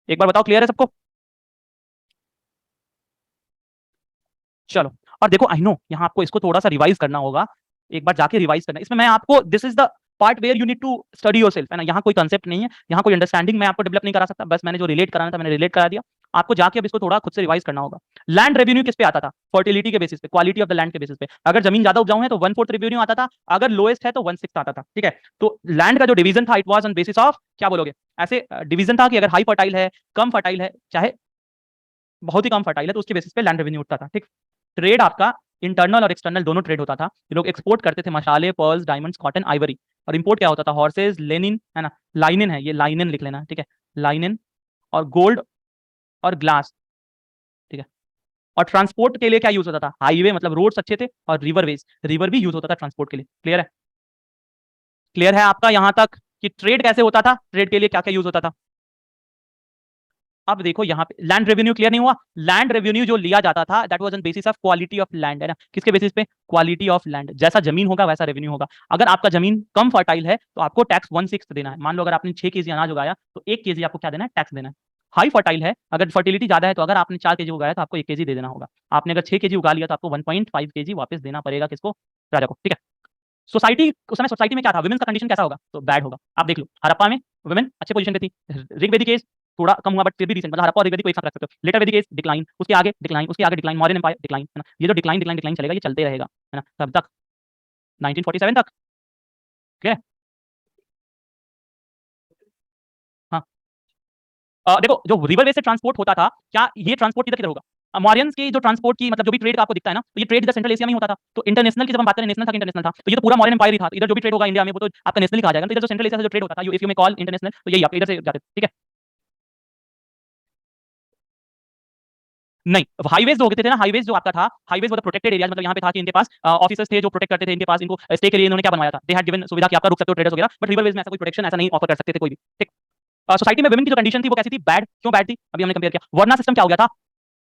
एक बार बताओ, क्लियर है सबको? चलो, और देखो आई नो यहाँ आपको इसको थोड़ा सा रिवाइज करना होगा, एक बार जाके रिवाइज करना। इसमें मैं आपको, this is the part where you need to study yourself, है ना? यहाँ कोई कंसेप्ट नहीं है, यहाँ कोई अंडरस्टैंडिंग मैं आपको डेवलप नहीं करा सकता, बस मैंने जो रिलेट कराना था मैंने रिलेट करा दिया। आपको जाके अब इसको थोड़ा खुद से रिवाइज करना होगा। लैंड रेवेन्यू किस पे आता था? फर्टिलिटी के बेसिस पे, क्वालिटी ऑफ द लैंड के बेसिस पे। अगर जमीन ज्यादा उपजाऊ है तो 1/4 रेवेन्यू आता था, अगर लोएस्ट है तो 1/6 आता था, ठीक है? तो लैंड का जो डिवीजन था it was on basis of, क्या बोलोगे, ऐसे डिवीजन था कि अगर हाई फर्टाइल है, कम फर्टाइल है, चाहे बहुत ही कम फर्टाइल है, तो उसके बेसिस पे लैंड रेवेन्यू उठता था, ठीक? ट्रेड आपका इंटरनल और एक्सटर्नल दोनों ट्रेड होता था। ये लोग एक्सपोर्ट करते थे मसाले, पर्ल्स, डायमंड्स, कॉटन, आइवरी। और इंपोर्ट क्या होता था? हॉर्सेज, लेनिन, है ना? लाइनिन है, ये लाइनिन लिख लेना, ठीक है? लाइनिन और गोल्ड और ग्लास, ठीक है? और ट्रांसपोर्ट के लिए क्या यूज होता था? हाईवे, मतलब रोड्स अच्छे थे, और रिवरवेज, रिवर भी यूज होता था ट्रांसपोर्ट के लिए। क्लियर है? क्लियर है आपका यहाँ तक कि ट्रेड कैसे होता था, ट्रेड के लिए क्या क्या यूज होता था? अब देखो यहाँ पे लैंड रेवेन्यू क्लियर नहीं हुआ? लैंड रेवेन्यू जो लिया जाता था that was on basis of quality of land, है ना? किसके बेसिस पे? Quality of land. जैसा जमीन होगा वैसा रेवेन्यू होगा। अगर आपका जमीन कम फर्टाइल है तो आपको टैक्स 1/6 देना है। मान लो अगर आपने 6 केजी अनाज उगाया तो 1 केजी आपको क्या देना है? टैक्स देना है। हाई फर्टाइल है, अगर फर्टिलिटी ज्यादा है, तो अगर आपने 4 केजी उगाया तो आपको 1 केजी दे देना होगा। आपने अगर 6 केजी उगा लिया तो आपको 1.5 केजी वापस देना पड़ेगा, किसको? राजा को, ठीक है? सोसाइटी, उस समय सोसाइटी में क्या था? वुमेन्स का कंडीशन कैसा होगा? तो बैड होगा। आप देख लो हड़प्पा में वुमेन अच्छे पोजीशन पे थी। ऋग्वेदिक एज थोड़ा कम हुआ, बट फिर भी रिसेंट, मतलब हड़प्पा और ऋग्वेदिक को एक साथ रख सकते हो। लेटर वैदिक एज डिक्लाइन, उसके आगे डिक्लाइन, उसके आगे डिक्लाइन, मौर्यन एम्पायर डिक्लाइन, है ना? ये जो डिक्लाइन डिक्लाइन डिक्लाइन चलेगा, ये चलते रहेगा, है ना, तब तक 1947 तक। ठीक है? हाँ। देखो जो रिवर वे से ट्रांसपोर्ट होता था, क्या ये ट्रांसपोर्ट किधर किधर होगा? मॉरियंस की जो ट्रांसपोर्ट की, मतलब जो भी ट्रेड आपको दिखता है ना, तो ये ट्रेड इधर सेंट्रल एशिया में ही होता था। तो इंटरनेशनल की जब हम बात करें, नेशनल था कि इंटरनेशनल था, तो ये तो पूरा मॉरियन एम्पायर ही था। इधर जो भी ट्रेड होगा इंडिया में वो तो आपका नेशनल ही कहा जाएगा। तो इधर जो सेंट्रल एशिया से जो ट्रेड होता था, if you may call international, तो यही आप इधर से जाते थे, ठीक है? नहीं, हाईवेज जो होते थे ना, हाईवेज जो आपका था, हाईवेज वो प्रोटेक्टेड एरिया, मतलब यहाँ पे था कि इनके पास ऑफिसर्स थे जो प्रोटेक्ट करते थे इनके पास, इनको स्टे के लिए इन्होंने क्या बनवाया था? दे हैड गिवन सुविधा कि आपका रुक सकते हो ट्रेडर्स वगैरह, बट रिवरवेज में ऐसा कोई प्रोटेक्शन ऐसा नहीं ऑफर कर सकते थे कोई भी, ठीक? सोसाइटी में वुमेन की जो कंडीशन थी वो कैसी थी? बैड। क्यों बैड थी? अभी हमने कंपेयर किया। वर्ना सिस्टम क्या हो गया था?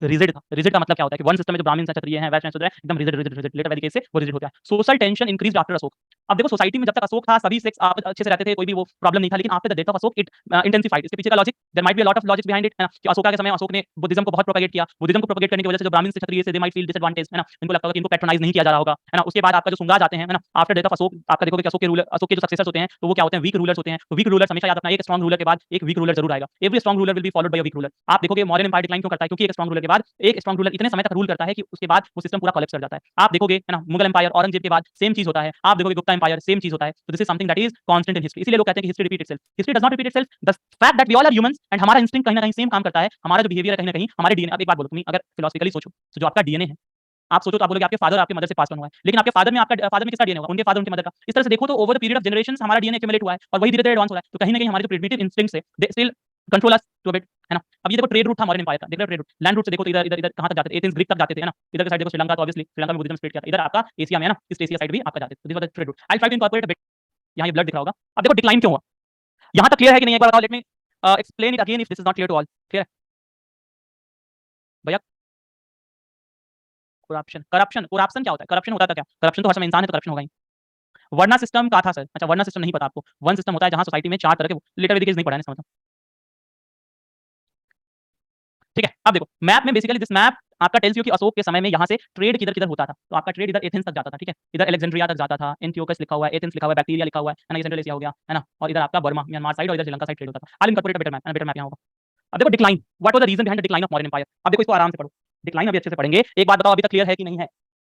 रिजिड था। रिजिड का मतलब क्या होता है कि वन सिस्टम में जो ब्राह्मण क्षत्रिय हैं, वैश्य शूद्र हैं, एकदम रिजिड रिजिड रिजिड लेटर वैदिक एज से वो रिजिड होता है। Social tension increased after Ashok. अब देखो सोसाइटी में जब तक अशोक था सभी सेक्स अच्छे से रहते थे, कोई भी वो प्रॉब्लम नहीं था, लेकिन after the death of Ashoka it intensified. इसके पीछे का logic, there might be a lot of logic behind it, है ना, कि अशोका के समय अशोक ने बुद्धिज्म को बहुत प्रोपेगेट किया। बुद्धिज्म को प्रोपेगेट करने की वजह से जो ब्राह्मण से क्षत्रिय से दे माइट फील डिसएडवांटेज, है ना, इनको लगता होगा कि इनको पैट्रोनाइज नहीं किया जा रहा होगा, है ना। उसके बाद आपका जो शुंगा जाते हैं, है ना, आफ्टर डेथ ऑफ अशोक आपका देखोगे कि अशोक के रूलर, अशोक के जो सक्सेसर्स होते हैं तो वो क्या होते हैं, वीक रूलर्स होते हैं। तो वीक रूलर्स हमेशा याद रखना, एक स्ट्रांग रूलर के बाद एक वीक रूलर जरूर आएगा। Every strong ruler will be followed by a weak ruler. आप देखोगे मॉडर्न एम्पायर डिक्लाइन क्यों करता है, क्योंकि एक स्ट्रांग रूलर के बाद एक स्ट्रांग रूलर इतने समय तक रूल करता है कि उसके बाद वो सिस्टम पूरा कोलैप्स कर जाता है। आप देखोगे, है ना, मुगल एम्पायर औरंगजेब के बाद सेम चीज होता है। आप देखोगे गुप्ता एम्पायर सेम चीज होता है। तो this is something that is constant in history. इसलिए लोग कहते हैं कि history repeat itself. History does not repeat itself. The fact that we all are humans and हमारा इंस्टिंक्ट कहीं ना कहीं सेम काम करता है। हमारा जो बिहेवियर है कहीं ना कहीं हमारे डीएनए। अब एक बात बोलो, तुम अगर फिलोसफिकली सोचो तो जो आपका डीएनए है, आप सोचो तो आप बोलोगे आपके फादर आपके मदर से पास ऑन हुआ है, लेकिन आपके फादर में आपका फादर में किसका डीएनए होगा, उनके फादर उनके मदर का। इस तरह से देखो तो over the period of generations हमारा डीएनए एक्यूमुलेट हुआ है और वही धीरे-धीरे एडवांस हो रहा है। तो कहीं ना कहीं हमारे जो प्रिमिटिव इंस्टिंक्ट्स है they still control us to a bit, है ना। अब ये देखो ट्रेड रूट था मॉडर्न एम्पायर का, देखो ट्रेड रूट, लैंड रूट से देखो तो इधर इधर इधर कहां तक जाते थे, एथेंस ग्रीक तक जाते थे, है ना। इधर के साइड देखो श्रीलंका, तो ऑब्वियसली श्रीलंका में बुद्धिज्म स्प्रेड किया था। इधर आपका एशिया में, है ना, ईस्ट एशिया साइड भी आपका जाते थे। This was the trade route. I try to incorporate a bit. यहां ये ब्लड दिख रहा होगा। अब देखो डिक्लाइन क्यों हुआ, यहां तक क्लियर है कि नहीं, एक बार बताओ, let me explain it again if this is not clear to all. Clear है भैया? करप्शन, करप्शन, करप्शन क्या होता है, करप्शन होता था क्या, करप्शन तो हर समय इंसान है तो करप्शन होगा ही। वर्ना सिस्टम का था सर, अच्छा वर्ना सिस्टम नहीं पता आपको। वन सिस्टम होता है जहां सोसाइटी में चार तरह के, लेटर वैदिक नहीं पढ़ा है समझ। ठीक है, अब देखो मैप में बेसिकली दिस मैप आपका टेल्स यू कि अशोक के समय में यहाँ से ट्रेड किधर किधर होता था। तो आपका ट्रेड इधर एथेंस तक जाता था, ठीक है, इधर अलेक्जेंड्रिया तक जाता था, एंटियोकस लिखा हुआ है, एथेंस लिखा हुआ है, बैक्टीरिया लिखा हुआ है ना, ये सेंट्रल एशिया हो गया, है ना। और इधर आपका बर्मा म्यांमार साइड और इधर श्रीलंका साइड ट्रेड होता था। I incorporate better map, better map यहाँ होगा। अब देखो decline, what was the reason behind the decline of modern empire. अब देखो इसको आराम से पढ़ो, डिक्लाइन अभी अच्छे से पढ़ेंगे। एक बात बताओ अभी तक क्लियर है कि नहीं है,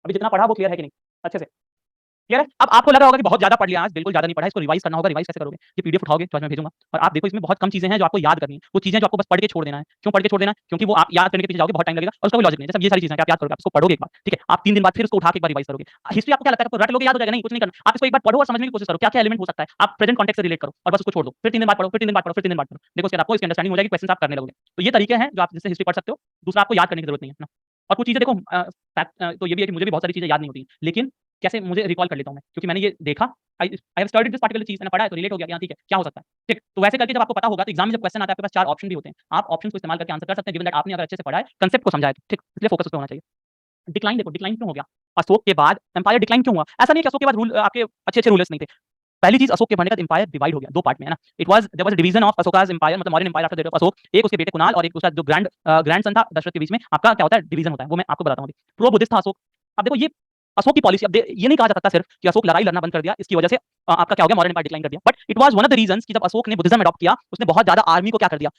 अभी जितना पढ़ा वो क्लियर है कि नहीं अच्छे से। क्लियर है? अब आपको लग रहा होगा कि बहुत ज्यादा पढ़ लिया आज, बिल्कुल ज्यादा नहीं पढ़ा, इसको रिवाइज करना होगा। रिवाइज कैसे करोगे, ये पीडीएफ उठाओगे तो आज मैं भेजूंगा और आप देखो इसमें बहुत कम चीजें हैं जो आपको याद करनी है। वो चीजें जो आपको बस पढ़ के छोड़ देना है। क्यों पढ़ के छोड़ देना है, क्योंकि वो आप याद करने के पीछे जाओगे बहुत टाइम लगेगा और उसका कोई लॉजिक नहीं है। जैसे ये सारी चीजें आप याद करोगे, आप इसको पढ़ोगे एक बार, ठीक है, आप 3 दिन बाद फिर उसको उठा के एक बार रिवाइज करोगे। हिस्ट्री आपको क्या लगता है, आपको रट लोगे याद हो जाएगा, नहीं कुछ नहीं करना। आप इसको एक बार पढ़ो और समझने की कोशिश करो क्या क्या एलिमेंट हो सकता है, आप प्रेजेंट कॉन्टेक्स्ट से रिलेट करो और बस उसको छोड़ दो। फिर 3 दिन बाद पढ़ो, फिर 3 दिन बाद पढ़ो, फिर 3 दिन बाद पढ़ो। देखो उसके बाद आपको इसकी अंडरस्टैंडिंग हो जाएगी, क्वेश्चन आप करने लगोगे। तो ये तरीके हैं जो आप जिससे हिस्ट्री पढ़ सकते हो। दूसरा आपको याद करने की जरूरत नहीं है ना। और कुछ चीजें देखो तो ये भी है कि मुझे भी बहुत सारी चीजें याद नहीं होती, लेकिन कैसे मुझे रिकॉल कर लेता हूं मैं, क्योंकि मैंने ये देखा, I have studied this particular चीज, मैंने पढ़ा है तो रिलेट हो गया कि हां ठीक है क्या हो सकता है। ठीक, तो वैसे करके जब आपको पता होगा तो एग्जाम में जब क्वेश्चन आता है आपके पास 4 ऑप्शन भी होते हैं, आप ऑप्शन को इस्तेमाल करके आंसर कर सकते हैं, गिवन दैट आपने अगर अच्छे से पढ़ा है, कांसेप्ट को समझा है तो। ठीक, इसलिए फोकस उस पे होना चाहिए। डिक्लाइन देखो, डिक्लाइन क्यों हो गया, अशोक के बाद एम्पायर डिक्लाइन क्यों हुआ। ऐसा नहीं कि अशोक के बाद रूल आपके अच्छे अच्छे रूलर्स नहीं थे। पहली चीज, अशोक के बढ़ने के बाद एम्पायर डिवाइड हो गया 2 पार्ट में, है ना। It was there was a division of Ashoka's empire, मतलब modern empire after the death of Ashoka. एक उसके बेटे कुणाल और एक उसका जो ग्रैंडसन था दशरथ के बीच में आपका क्या होता है, डिवीजन होता है। वो मैं आपको बताता हूं अभी। प्रो बुद्धिस्ट था अशोक। अब देखो ये अशोक की पॉलिसी, अब ये नहीं कहा जा सकता सिर्फ कि अशोक लड़ाई लड़ना बंद कर दिया इसकी वजह से आपका क्या हो गया, मॉडर्न एम्पायर डिक्लाइन कर दिया। But it was one of the reasons कि जब अशोक ने बुद्धिज्म अडॉप्ट किया उसने बहुत ज्यादा आर्मी को क्या कर दिया,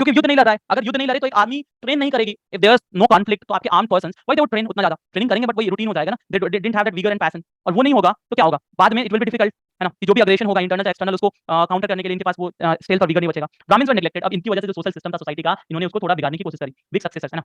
क्योंकि युद्ध नहीं लड़ रहा है। अगर युद्ध नहीं लड़े तो एक आर्मी ट्रेन नहीं करेगी। If there is no conflict तो आपके armed persons why they would train उतना ज्यादा, ट्रेनिंग करेंगे बट वही रूटीन हो जाएगा ना। They didn't have that vigour and passion, और वो नहीं होगा तो क्या होगा बाद में, इट विल बी डिफिकल्ट, है ना, कि जो भी अग्रेशन होगा इंटरनल एक्सटर्नल उसको काउंटर करने के लिए इनके पास वो स्ट्रेंथ और विगर नहीं बचेगा। ब्राह्मण्स वर नेग्लेक्टेड। अब इनकी वजह से जो सोशल सिस्टम था सोसाइटी का, इन्होंने उसको थोड़ा बिगाड़ने की कोशिश करी। वीक सक्सेसर्स, है ना।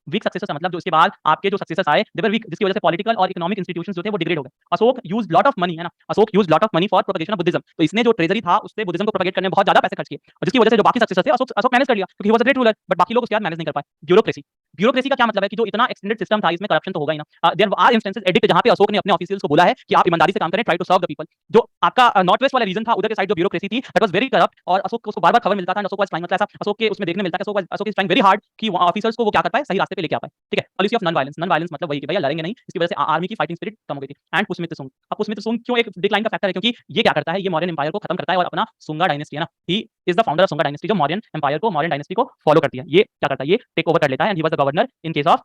वीक सक्सेसर्स मतलब जो इसके बाद आपके जो सक्सेसर्स आए दे वर वीक, जिसकी वजह से पॉलिटिकल और इकोनॉमिक इंस्टीट्यूशंस जो थे वो डिग्रेड हो गए। Ashok used lot of money, है ना, Ashok used lot of money for propagation of Buddhism. तो इसने जो ट्रेजरी था उससे बुद्धिज्म को प्रोपगेट करने में बहुत ज्यादा पैसे खर्च किए, और जिसकी वजह से जो बाकी सक्सेसर्स थे अशोक अशोक मैनेज कर लिया, क्योंकि he was a great ruler, but बाकी लोग उसके बाद मैनेज नहीं कर पाए। ब्यूरोक्रेसी, ब्यूरोक्रेसी का क्या मतलब है कि जो इतना एक्सटेंडेड सिस्टम था इसमें करप्शन तो होगा ही ना। देयर आर इंस्टेंसेस एडिक्ट जहां पे अशोक ने अपने ऑफिशियल्स को बोला है कि आप ईमानदारी से काम करें, try to serve the people. जो आपका नॉर्थ वेस्ट वाला रीजन था उधर के साइड जो ब्यूरोक्रेसी थी दैट वाज वेरी करप्ट, और अशोक को उसको बार-बार खबर मिलता था, अशोक वाज ट्राइंग, मतलब ऐसा अशोक के उसमें देखने मिलता है कि Ashok is trying very hard कि ऑफिसर्स को वो क्या कर पाए, सही रास्ते पे लेके आ पाए। ठीक है, policy of non violence, non violence मतलब वही कि भैया लड़ेंगे नहीं, इसकी वजह से आर्मी की फाइटिंग स्पिरिट कम हो गई थी। एंड पुष्यमित्र सुंग, अब पुष्यमित्र सुंग क्यों एक डिक्लाइन का फैक्टर है, क्योंकि ये क्या करता है, ये मौर्यन एम्पायर को खत्म करता है और अपना सुंगा डायनेस्टी, है ना, he is the founder of Sunga dynasty, जो मौर्यन एम्पायर को, मौर्यन डायनेस्टी को फॉलो करती है। ये क्या करता है, ये टेक ओवर कर लेता है, and he was the governor in case of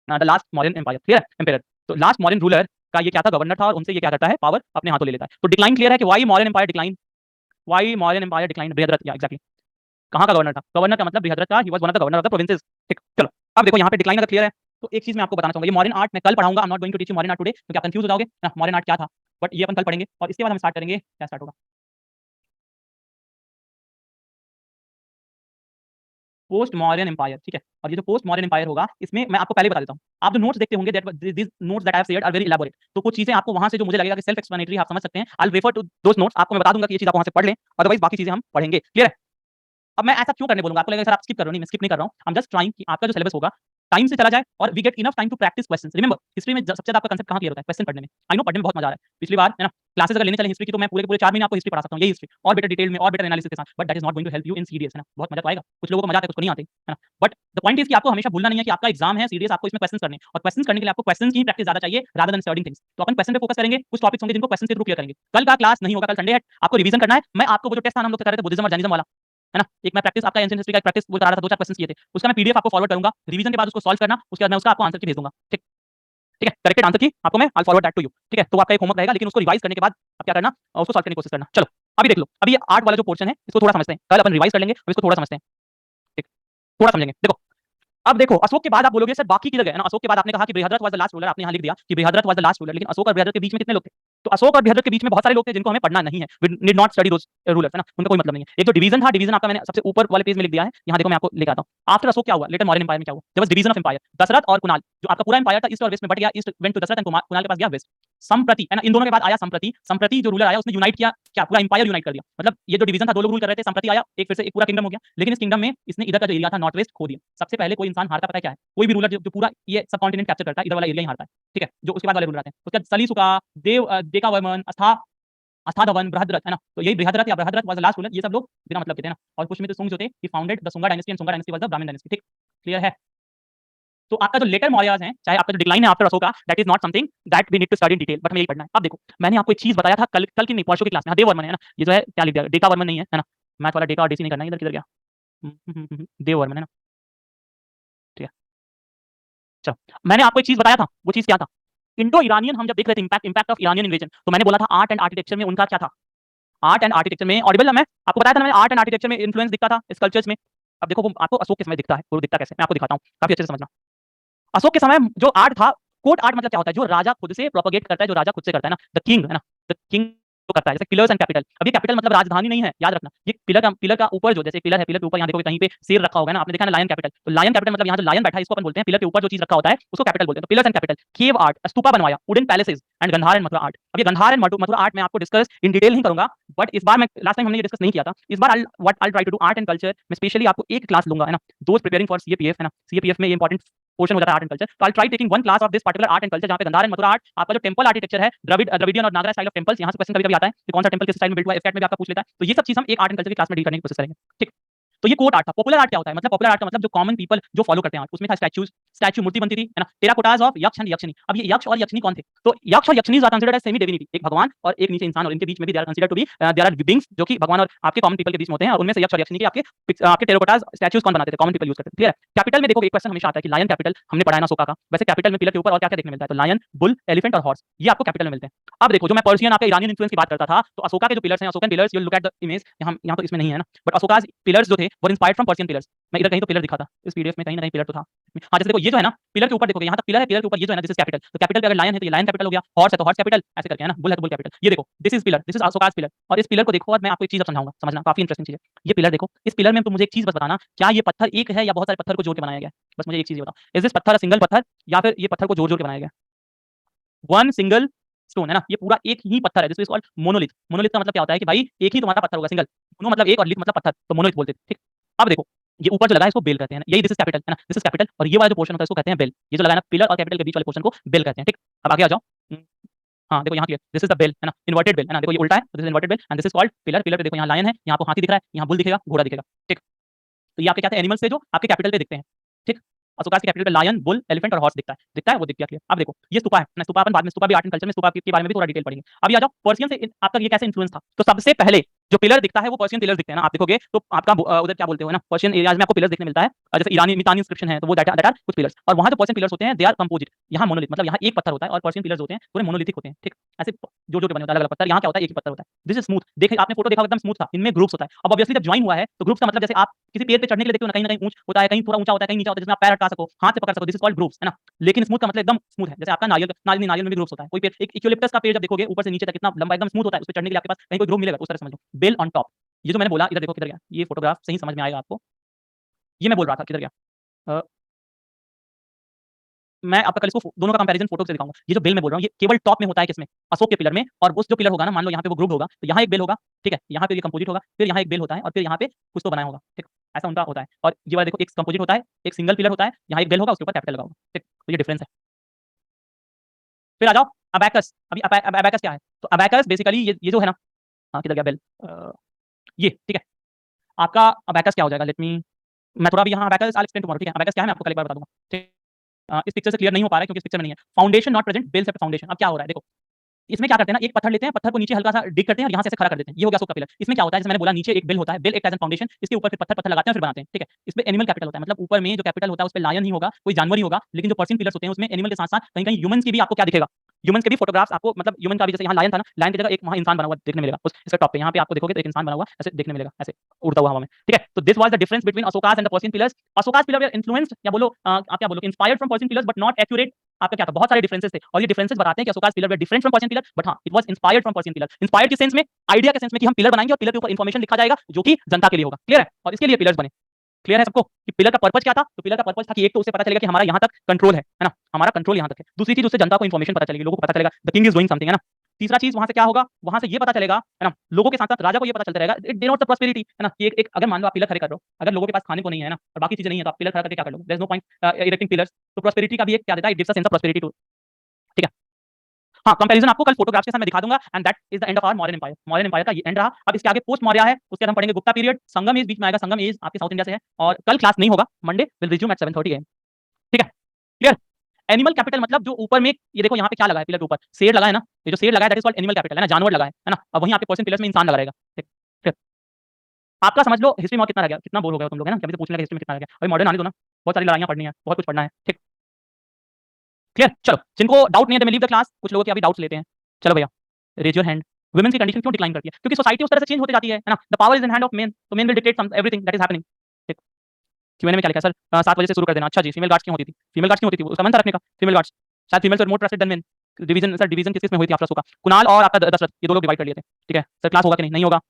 the last Mauryan empire. Clear है, एम्पायर। तो लास्ट मौर्यन रूलर का ये क्या था, गवर्नर था, और उनसे ये क्या करता है, पावर अपने हाथों ले लेता है। तो डिक्लाइन क्लियर है कि why Mauryan empire decline, why Mauryan empire decline. Brihadratha, या एग्जैक्टली कहां का गवर्नर था, गवर्नर का मतलब बृहद्रथ था, he was one of the governor of the provinces. ठीक, चलो अब देखो यहाँ पे डिक्लाइन अगर क्लियर है तो एक चीज मैं आपको बताना चाहूंगा, ये मॉडर्न आर्ट मैं कल पढ़ाऊंगा, I am not going to teach you modern art today, क्योंकि आप कंफ्यूज हो जाओगे ना मॉडर्न आर्ट क्या था, बट ये अपन कल पढ़ेंगे और इसके बाद हम स्टार्ट करेंगे, क्या स्टार्ट होगा, पोस्ट मॉडर्न एम्पायर। ठीक है, और ये जो पोस्ट मॉडर्न एम्पायर होगा इसमें मैं आपको पहले बता देता हूँ, आप जो नोट्स देखते होंगे that this notes that I have shared are very elaborate, तो कुछ चीजें आपको वहां से जो मुझे लगेगा कि सेल्फ एक्सप्लेनेटरी आप समझ सकते हैं, I will refer to those notes, आपको मैं बता दूंगा कि ये चीज आप वहां से पढ़ लें, अदरवाइज बाकी चीजें हम पढ़ेंगे। क्लियर है। अब मैं ऐसा क्यों करने बोलूंगा, आपको लगेगा सर आप स्किप कर रहे हो, नहीं मैं स्किप नहीं कर रहा हूं, आई एम जस्ट ट्राइंग कि आपका जो सिलेबस होगा टाइम से चला जाए और we get enough time to practise questions. Remember history में सबसे ज्यादा आपका कांसेप्ट कहां क्लियर होता है? क्वेश्चन पढ़ने में। आई नो पढ़ने में बहुत मजा आ रहा है, पिछली बार है ना क्लासेस अगर लेने चले हिस्ट्री की तो मैं पूरे के पूरे 4 महीने आपको हिस्ट्री पढ़ा सकता हूं, ये हिस्ट्री और बेटर डिटेल में और बेटर एनालिसिस के साथ, but that is not going to help you in CDS, है ना। बहुत मजा तो आएगा, कुछ लोगों को मजा आता है, कुछ को नहीं आते, है ना। बट द पॉइंट इज कि आपको हमेशा भूलना नहीं है कि आपका एग्जाम है सीडीएस, आपको इसमें क्वेश्चंस करने और क्वेश्चंस करने के लिए आपको क्वेश्चंस की प्रैक्टिस ज्यादा चाहिए रादर देन स्टडिंग थिंग्स। तो अपन क्वेश्चन पे फोकस करेंगे, कुछ टॉपिक्स होंगे जिनको क्वेश्चन के थ्रू क्लियर करेंगे। कल का क्लास नहीं होगा, कल संडे है, आपको रिवीजन करना है। मैं आपको वो जो टेस्ट था हम लोग कर रहे थे बुद्धिज्म और जैनिज्म वाला, है ना, एक मैं प्रैक्टिस आपका एंशिएंट हिस्ट्री का प्रैक्टिस वो करा रहा था, 2-4 क्वेश्चंस किए थे, उसका मैं पीडीएफ आपको फॉरवर्ड करूंगा। रिवीजन के बाद उसको सॉल्व करना, उसके बाद मैं उसका आपको आंसर की भेज दूंगा। ठीक ठीक है, करेक्टेड आंसर की आपको मैं I forward that to you. ठीक है, तो आपका एक होमवर्क रहेगा, लेकिन उसको रिवाइज करने के बाद अब क्या करना, उसको सॉल्व करने की कोशिश करना। चलो अभी देख लो, अभी ये आर्ट वाला जो पोर्शन है इसको थोड़ा समझते हैं, कल अपन रिवाइज कर लेंगे, अब इसको थोड़ा समझते हैं। ठीक, थोड़ा समझेंगे। देखो अब देखो, अशोक के बाद आप बोलोगे सर बाकी किधर गए, है ना। अशोक के बाद आपने कहा कि Brihadratha was the last ruler, आपने यहाँ लिख दिया कि Brihadratha was the last ruler, लेकिन अशोक और बृहद्रथ के बीच में कितने लोग थे? तो अशोक और बृहद्रथ के बीच में बहुत सारे लोग थे जिनको हमें पढ़ना नहीं है, we need not study those rulers, है ना, उनका कोई मतलब नहीं है। एक जो डिवीजन था, डिवीजन आपका मैंने सबसे ऊपर वाले पेज में लिख दिया है, यहाँ देखो मैं आपको लेकर आता हूँ। आफ्टर अशोक क्या हुआ, लेटर मौर्यन एम्पायर में क्या हुआ, there was division of empire, Dasharath और कुणाल, जो आपका पूरा एम्पायर था ईस्ट और वेस्ट में बट गया, east went to Dasharath and Kunal के पास गया वेस्ट। संप्रति, है ना, इन दोनों के बाद आया संप्रति, संप्रति जो रूलर आया उसने यूनाइट किया, क्या पूरा एम्पायर यूनाइट कर दिया। मतलब ये जो डिवीजन था, दो लोग रूल कर रहे थे, संप्रति आया, एक फिर से एक पूरा किंगडम हो गया, लेकिन इस किंगडम में इसने इधर का जो एरिया था नॉर्थ वेस्ट खो दिया। सबसे पहले कोई इंसान हारता पता है क्या है? कोई भी रूलर जो पूरा ये सब कॉन्टिनेंट कैप्चर करता है, इधर वाला एरिया ही हारता है। ठीक है, जो उसके बाद वाले रूलर आते हैं, उसके बाद सलीसुका, देकावर्मन, अस्थाधवन, बृहद्रथ, है ना। तो यही बृहद्रथ या Brihadratha was the last ruler, ये सब लोग बिना मतलब के थे ना। और कुछ में तो सुंग जो थे, ही founded the Sunga dynasty and Sunga dynasty was the Brahman dynasty. ठीक, क्लियर है। तो आपका जो लेटर मौर्यास है, चाहे आपका जो डिक्लाइन है after Ashoka, that is not something that we need to study in detail, but हमें यही पढ़ना है। अब देखो मैंने आपको एक चीज बताया था कल की नहीं परसों की क्लास में, हाँ, देववर्मन है ना, ये जो है क्या लिख दिया, डेकावर्मन नहीं है ना, मैथ वाला डेका और डेसी नहीं करना है, इधर किधर गया, देववर्मन है ना। ठीक है, चलो मैंने आपको एक चीज बताया था, वो चीज क्या था? इंडो ईरानियन हम जब देख रहे थे, इंपैक्ट ऑफ ईरानियन इन्वेजन, तो मैंने बोला था आर्ट एंड आर्किटेक्चर में उनका क्या था। आर्ट एंड आर्किटेक्चर में ऑडिबल है, मैं आपको बताया था ना, मैंने आर्ट एंड आर्किटेक्चर में इन्फ्लुएंस दिखता था स्कल्पचर्स में। अब देखो वो आपको अशोक के समय दिखता है, वो दिखता कैसे, मैं आपको दिखाता हूँ, काफी अच्छे से समझना। अशोक के समय जो आर्ट था, कोर्ट आर्ट मतलब क्या होता है, जो राजा खुद से प्रोपेगेट करता है, जो राजा खुद से करता है ना, द किंग, है ना, द किंग जो करता है, जैसे पिलर्स एंड कैपिटल। अब ये कैपिटल मतलब राजधानी नहीं है, याद रखना। ये पिलर का ऊपर जो, जैसे पिलर है, पिलर के ऊपर यहाँ देखोगे कहीं पे शेर रखा होगा ना, आपने देखा ना लायन कैपिटल, तो लायन कैपिटल मतलब यहाँ जो लायन बैठा है इसको अपन बोलते हैं, पिलर के ऊपर जो चीज रखा होता है उसको कैपिटल बोलते हैं। तो pillars and capital, cave art, stupa बनवाया, wooden palaces and Gandhara and Mathura art. अब ये गंधार एंड मथुरा आर्ट मैं आपको डिस्कस इन डिटेल नहीं करूंगा, बट इस बार मैं लास्ट टाइम हमने ये डिस्कस नहीं किया था, इस बार I try to do art and culture में स्पेशली आपको एक क्लास लूंगा, है ना, दोस्त प्रिपेयरिंग फॉर सीएपीएफ, है ना, सीएपीएफ में ये इंपॉर्टेंट पोर्शन हो जाता है आर्ट एंड कल्चर। तो I try taking one class of this particular art and culture, जहां पे गंधार एंड मथुरा आर्ट, आपका जो टेंपल आर्किटेक्चर है, द्रविडियन और नागरा स्टाइल ऑफ टेंपल्स, यहां से क्वेश्चन कभी-कभी आता है कि कौन सा टेंपल किस स्टाइल में बिल्ड हुआ है, एफएट में भी आपका पूछ लेता है। तो ये सब चीज हम एक आर्ट एंड कल्चर की क्लास में डील करने की कोशिश करेंगे। ठीक, तो ये कोर्ट आर्ट था। पॉपुलर आर्ट क्या होता है, मतलब पॉपुलर आर्ट का मतलब जो कॉमन पीपल जो फॉलो करते हैं आर्ट, उसमें था स्टैच्यू मूर्ति बनती थी, है ना, टेराकोटास ऑफ यक्ष एंड यक्षिनी। अब ये यक्ष और यक्षिनी कौन थे? तो यक्ष और यक्षिनी are considered as semi divinity, एक भगवान और एक नीचे इंसान, और इनके बीच में भी they are considered to be there are beings जो कि भगवान और आपके कॉमन पीपल के बीच में होते हैं, और उनमें से यक्ष और यक्षिनी के आपके टेराकोटास स्टैच्यूज कौन बनाते थे? कॉमन पीपल यूज करते थे। क्लियर है। कैपिटल में देखो एक क्वेश्चन हमेशा आता है कि लायन कैपिटल, हमने पढ़ा है ना अशोका का, वैसे कैपिटल में पिलर के ऊपर और क्या-क्या देखने मिलता है? तो लायन, बुल, एलिफेंट और हॉर्स, ये आपको कैपिटल में मिलते हैं। अब देखो जो मैं पर्शियन आपके ईरानियन इन्फ्लुएंस की बात करता था, तो अशोका के जो पिलर्स हैं, Ashokan pillars, you look at the image, यहाँ तो इसमें नहीं है ना, बट अशोकास पिलर्स जो थे were inspired from Persian pillars. मैं इधर कहीं तो पिलर दिखा था इस पीडीएफ में, कहीं ना कहीं पिलर तो था। हाँ, जैसे देखो ये जो है ना, पिलर के ऊपर देखोगे यहाँ तक पिलर है, पिलर के ऊपर ये जो है ना, दिस इज कैपिटल। तो कैपिटल पे अगर लायन है तो ये लायन कैपिटल हो गया, हॉर्स है तो हॉर्स कैपिटल, ऐसे करके, है ना, बुल है तो बुल कैपिटल। ये देखो this is pillar, this is Ashoka's pillar, और इस पिलर को देखो, और मैं आपको एक चीज समझाऊंगा, समझना काफी इंटरेस्टिंग चीज है। ये पिलर देखो, इस पिलर में तो मुझे एक चीज बस बताना, क्या ये पत्थर एक है या बहुत सारे पत्थर को जोड़ के बनाया गया है? बस मुझे एक चीज बताओ, इज दिस पत्थर सिंगल पत्थर या फिर ये पत्थर को जोड़ जोड़ के बनाया गया? वन सिंगल स्टोन, है ना, ये पूरा एक ही पत्थर है, this is called monolith. Monolith का मतलब क्या होता है कि भाई एक ही तुम्हारा पत्थर होगा, सिंगल, मोनो मतलब एक और लिथ मतलब पत्थर, तो मोनोलिथ बोलते थे। ठीक, अब देखो ये ऊपर जो लगा है इसको बेल कहते हैं, यही दिस इज कैपिटल, है ना, दिस इज कैपिटल, और ये वाला जो पोर्शन होता है इसको कहते हैं बेल। ये जो लगा है ना पिलर और कैपिटल के बीच वाले पोर्शन को बेल कहते हैं। ठीक, अब आगे आ जाओ। हाँ देखो यहाँ clear, this is the bell, है ना, इन्वर्टेड बेल, है ना, देखो ये उल्टा है, this is inverted bell and this is called pillar. Pillar पे देखो यहाँ लायन है, यहाँ आपको हाथी दिख रहा है, यहाँ बुल दिखेगा, घोड़ा दिखेगा। ठीक, तो ये आपके क्या थे, एनिमल्स थे जो आपके कैपिटल पे दिखते हैं। ठीक, अशोका के कैपिटल पे लायन, बुल, एलिफेंट और हॉर्स दिखता है, वो दिख गया क्लियर। अब देखो ये स्तूपा है ना, स्तूपा अपन बाद में, स्तूपा भी आर्ट एंड कल्चर में, स्तूपा के बारे में भी थोड़ा डिटेल पढ़ेंगे। अभी आ जाओ पर्शियन से आपका ये कैसे इन्फ्लुएंस था। तो सबसे पहले जो पिलर दिखता है वो पर्शियन पिलर दिखते हैं ना, आप देखोगे तो आपका उधर क्या बोलते हो ना, पर्शियन एरियाज में आपको पिलर देखने मिलता है, जैसे ईरानी मितानी इंस्क्रिप्शन है, तो वो दैट आर कुछ पिलर्स, और वहां जो पर्शियन पिलर्स होते हैं दे आर कंपोजिट। यहाँ मोनोलिथ मतलब यहाँ एक पत्थर होता है, और पर्शियन पिलर्स होते हैं पूरे मोनोलिथिक होते हैं। ठीक, ऐसे जो जो बने होते हैं अलग अलग पत्थर, यहाँ क्या होता है एक ही पत्थर होता है। दिस इज स्मूथ, देखे आपने फोटो देखा एकदम स्मूथ था, इनमें ग्रुप्स होता है। अब ऑब्वियसली जब ज्वाइन हुआ है तो ग्रुप्स का मतलब जैसे आप किसी पेड़ पे चढ़ने के लिए देखते हो ना, कहीं ऊंच होता है, कहीं थोड़ा ऊंचा होता है, कहीं नीचा होता है, जिसमें आप पैर अटका सको, हाथ से पकड़ सको, दिस इज कॉल्ड ग्रुप्स, है ना। लेकिन स्मूथ का मतलब एकदम स्मूथ है, जैसे आपका नारियल में भी ग्रुप्स होता है। कोई पेड़, एक इक्विलिप्टस का पेड़ जब देखोगे ऊपर से नीचे तक कितना लंबा एकदम स्मूथ होता है, उस पे चढ़ने के लिए आपके पास कहीं कोई ग्रुप मिलेगा, उस तरह समझो। बेल ऑन टॉप, ये जो मैंने बोला, इधर देखो किधर गया ये फोटोग्राफ, सही समझ में आएगा आपको। ये मैं बोल रहा था किधर गया, अ, मैं आपका कल इसको दोनों का कंपैरिजन फोटो से दिखाऊंगा। ये जो बेल मैं बोल रहा हूँ ये केवल टॉप में होता है, किसमें? अशोक के पिलर में। और उस जो पिलर होगा ना, मान लो यहाँ पे वो ग्रुप होगा, तो यहाँ एक बेल होगा, ठीक है, यहाँ पे ये कंपोजिट होगा, फिर यहाँ एक बेल होता है, और फिर यहाँ पे कुछ तो बनाया होगा। ठीक, ऐसा उनका होता है। और ये वाला देखो एक कंपोजिट होता है, एक सिंगल पिलर होता है, यहाँ एक बेल होगा, उसके ऊपर कैपिटल लगा होगा। ठीक, तो ये डिफरेंस है। फिर आ जाओ अबैकस। अभी अबैकस क्या है? तो अबैकस बेसिकली ये जो है ना, हाँ किधर गया बेल, ये ठीक है। आपका अबैकस क्या हो जाएगा, लेट मी, मैं थोड़ा भी यहाँ अबैकस आई एक्सप्लेन टुमारो, ठीक है। अबैकस क्या है मैं आपको कल एक बार बता दूंगा, ठीक। इस पिक्चर से क्लियर नहीं हो पा रहा है क्योंकि इस पिक्चर में नहीं है। Foundation not present, bell set foundation. अब क्या हो रहा है देखो, इसमें क्या करते हैं ना, एक पत्थर लेते हैं, पत्थर को नीचे हल्का सा डिग करते हैं और यहाँ से ऐसे खड़ा कर देते हैं, ये हो गया उसका पिलर। इसमें क्या होता है, जैसे मैंने बोला नीचे एक बेल होता है, बेल एक एज एन फाउंडेशन, इसके ऊपर फिर पत्थर पत्थर लगाते हैं फिर बनाते हैं, ठीक है। इसमें एनिमल कैपिटल होता है, मतलब ऊपर में जो कैपिटल होता है उस पे लायन ही होगा, कोई जानवर ही होगा, लेकिन जो पर्सन पिलर्स होते हैं उसमें एनिमल के साथ साथ कहीं कहीं ह्यूमंस की भी आपको क्या दिखेगा, ह्यूमंस के भी फोटोग्राफ्स आपको, मतलब ह्यूमन का भी, जैसे यहाँ लायन था ना, लायन की जगह एक वहाँ इंसान बना हुआ देखने मिलेगा उस इसके टॉप पे, यहाँ पे आपको देखोगे तो एक इंसान बना हुआ ऐसे देखने मिलेगा, ऐसे उड़ता हुआ हवा में, ठीक है। तो this was the difference between Ashoka's and the Persian pillars. Ashoka's pillar were influenced, या बोलो आप क्या बोलोगे, inspired from Persian pillars but not accurate. आपका क्या था, बहुत सारे डिफरेंसेस थे, और ये डिफरेंसेस बताते हैं कि Ashoka's pillar were different from Persian pillar, but हाँ it was inspired from Persian pillar. Inspired किस सेंस में, आइडिया के सेंस में कि हम पिलर बनाएंगे और पिलर के ऊपर इंफॉर्मेशन लिखा जाएगा जो कि जनता के लिए होगा, क्लियर है, और इसके लिए पिलर्स बने। क्लियर है सबको कि पिलर का पर्पस क्या था? तो पिलर का पर्पस था कि एक तो उससे पता चलेगा कि हमारा यहाँ तक कंट्रोल है ना, हमारा कंट्रोल यहाँ तक है। दूसरी चीज, उससे जनता को इन्फॉर्मेशन पता चलेगी, लोगों को पता चलेगा the king is doing something, है ना। तीसरा चीज वहां से क्या होगा, वहां से ये पता चलेगा, है ना, लोगों के साथ साथ राजा को ये पता चलता रहेगा, इट डिनोट्स द प्रॉस्पेरिटी, है ना, कि एक अगर मान लो आप पिलर खड़े कर रहे हो, अगर लोगों के पास खाने को नहीं है ना और बाकी चीजें नहीं है, तो आप पिलर खड़ा करके क्या कर लो, there is no point erecting pillars. तो प्रॉस्पेरिटी का भी एक क्या देता है, it gives a sense of prosperity too, ठीक है। हाँ, कंपैरिजन आपको कल फोटोग्राफ्स के साथ मैं दिखा दूंगा, and that is the end of our modern empire. Modern empire का ये एंड रहा। अब इसके आगे पोस्ट मौर्य है, उसके बाद हम पढ़ेंगे गुप्ता पीरियड, संगम एज बीच में आएगा, संगम एज आपके साउथ इंडिया से है, और कल क्लास नहीं होगा, Monday will resume at 7:30 am, ठीक है, क्लियर। एनिमल कैपिटल मतलब जो ऊपर में, ये देखो यहाँ पे क्या लगा है, पिलर के ऊपर शेर लगा है ना, ये जो शेर लगा है that is called animal capital, है ना, जानवर लगा है ना। अब वहीं आपके पर्सन पिलर्स में इंसान लगा रहेगा, ठीक। फिर आपका समझ लो हिस्ट्री में और कितना रह गया, कितना बोर हो गए तुम लोग, है ना, कभी तो पूछने लगे हिस्ट्री में कितना रह गया, अभी मॉडर्न आने दो ना, बहुत सारी लड़ाइयां पढ़नी है, बहुत कुछ पढ़ना है, ठीक, क्लियर। चलो जिनको डाउट नहीं है दे मे लीव द क्लास, कुछ लोगों के अभी डाउट्स लेते हैं। चलो भैया, रेज योर हैंड। वुमेन की कंडीशन क्यों डिक्लाइन करती है? क्योंकि सोसाइटी उस तरह से चेंज होती जाती है ना, the power is in hand of men, तो men will dictate some everything that is happening, ठीक। क्यूएनए में क्या लिखा है सर, 7 बजे से शुरू कर देना। अच्छा जी, फीमेल गार्ड्स क्यों होती थी, फीमेल गार्ड्स क्यों होती थी, उसका मन था रखने का फीमेल गार्ड्स, शायद females were more trusted than men. Division sir, division किस में हुई थी आप लोगों का? कुणाल और आपका दशरथ, ये दो लोग डिवाइड कर लिए थे, ठीक है सर। क्लास होगा कि नहीं? नहीं होगा।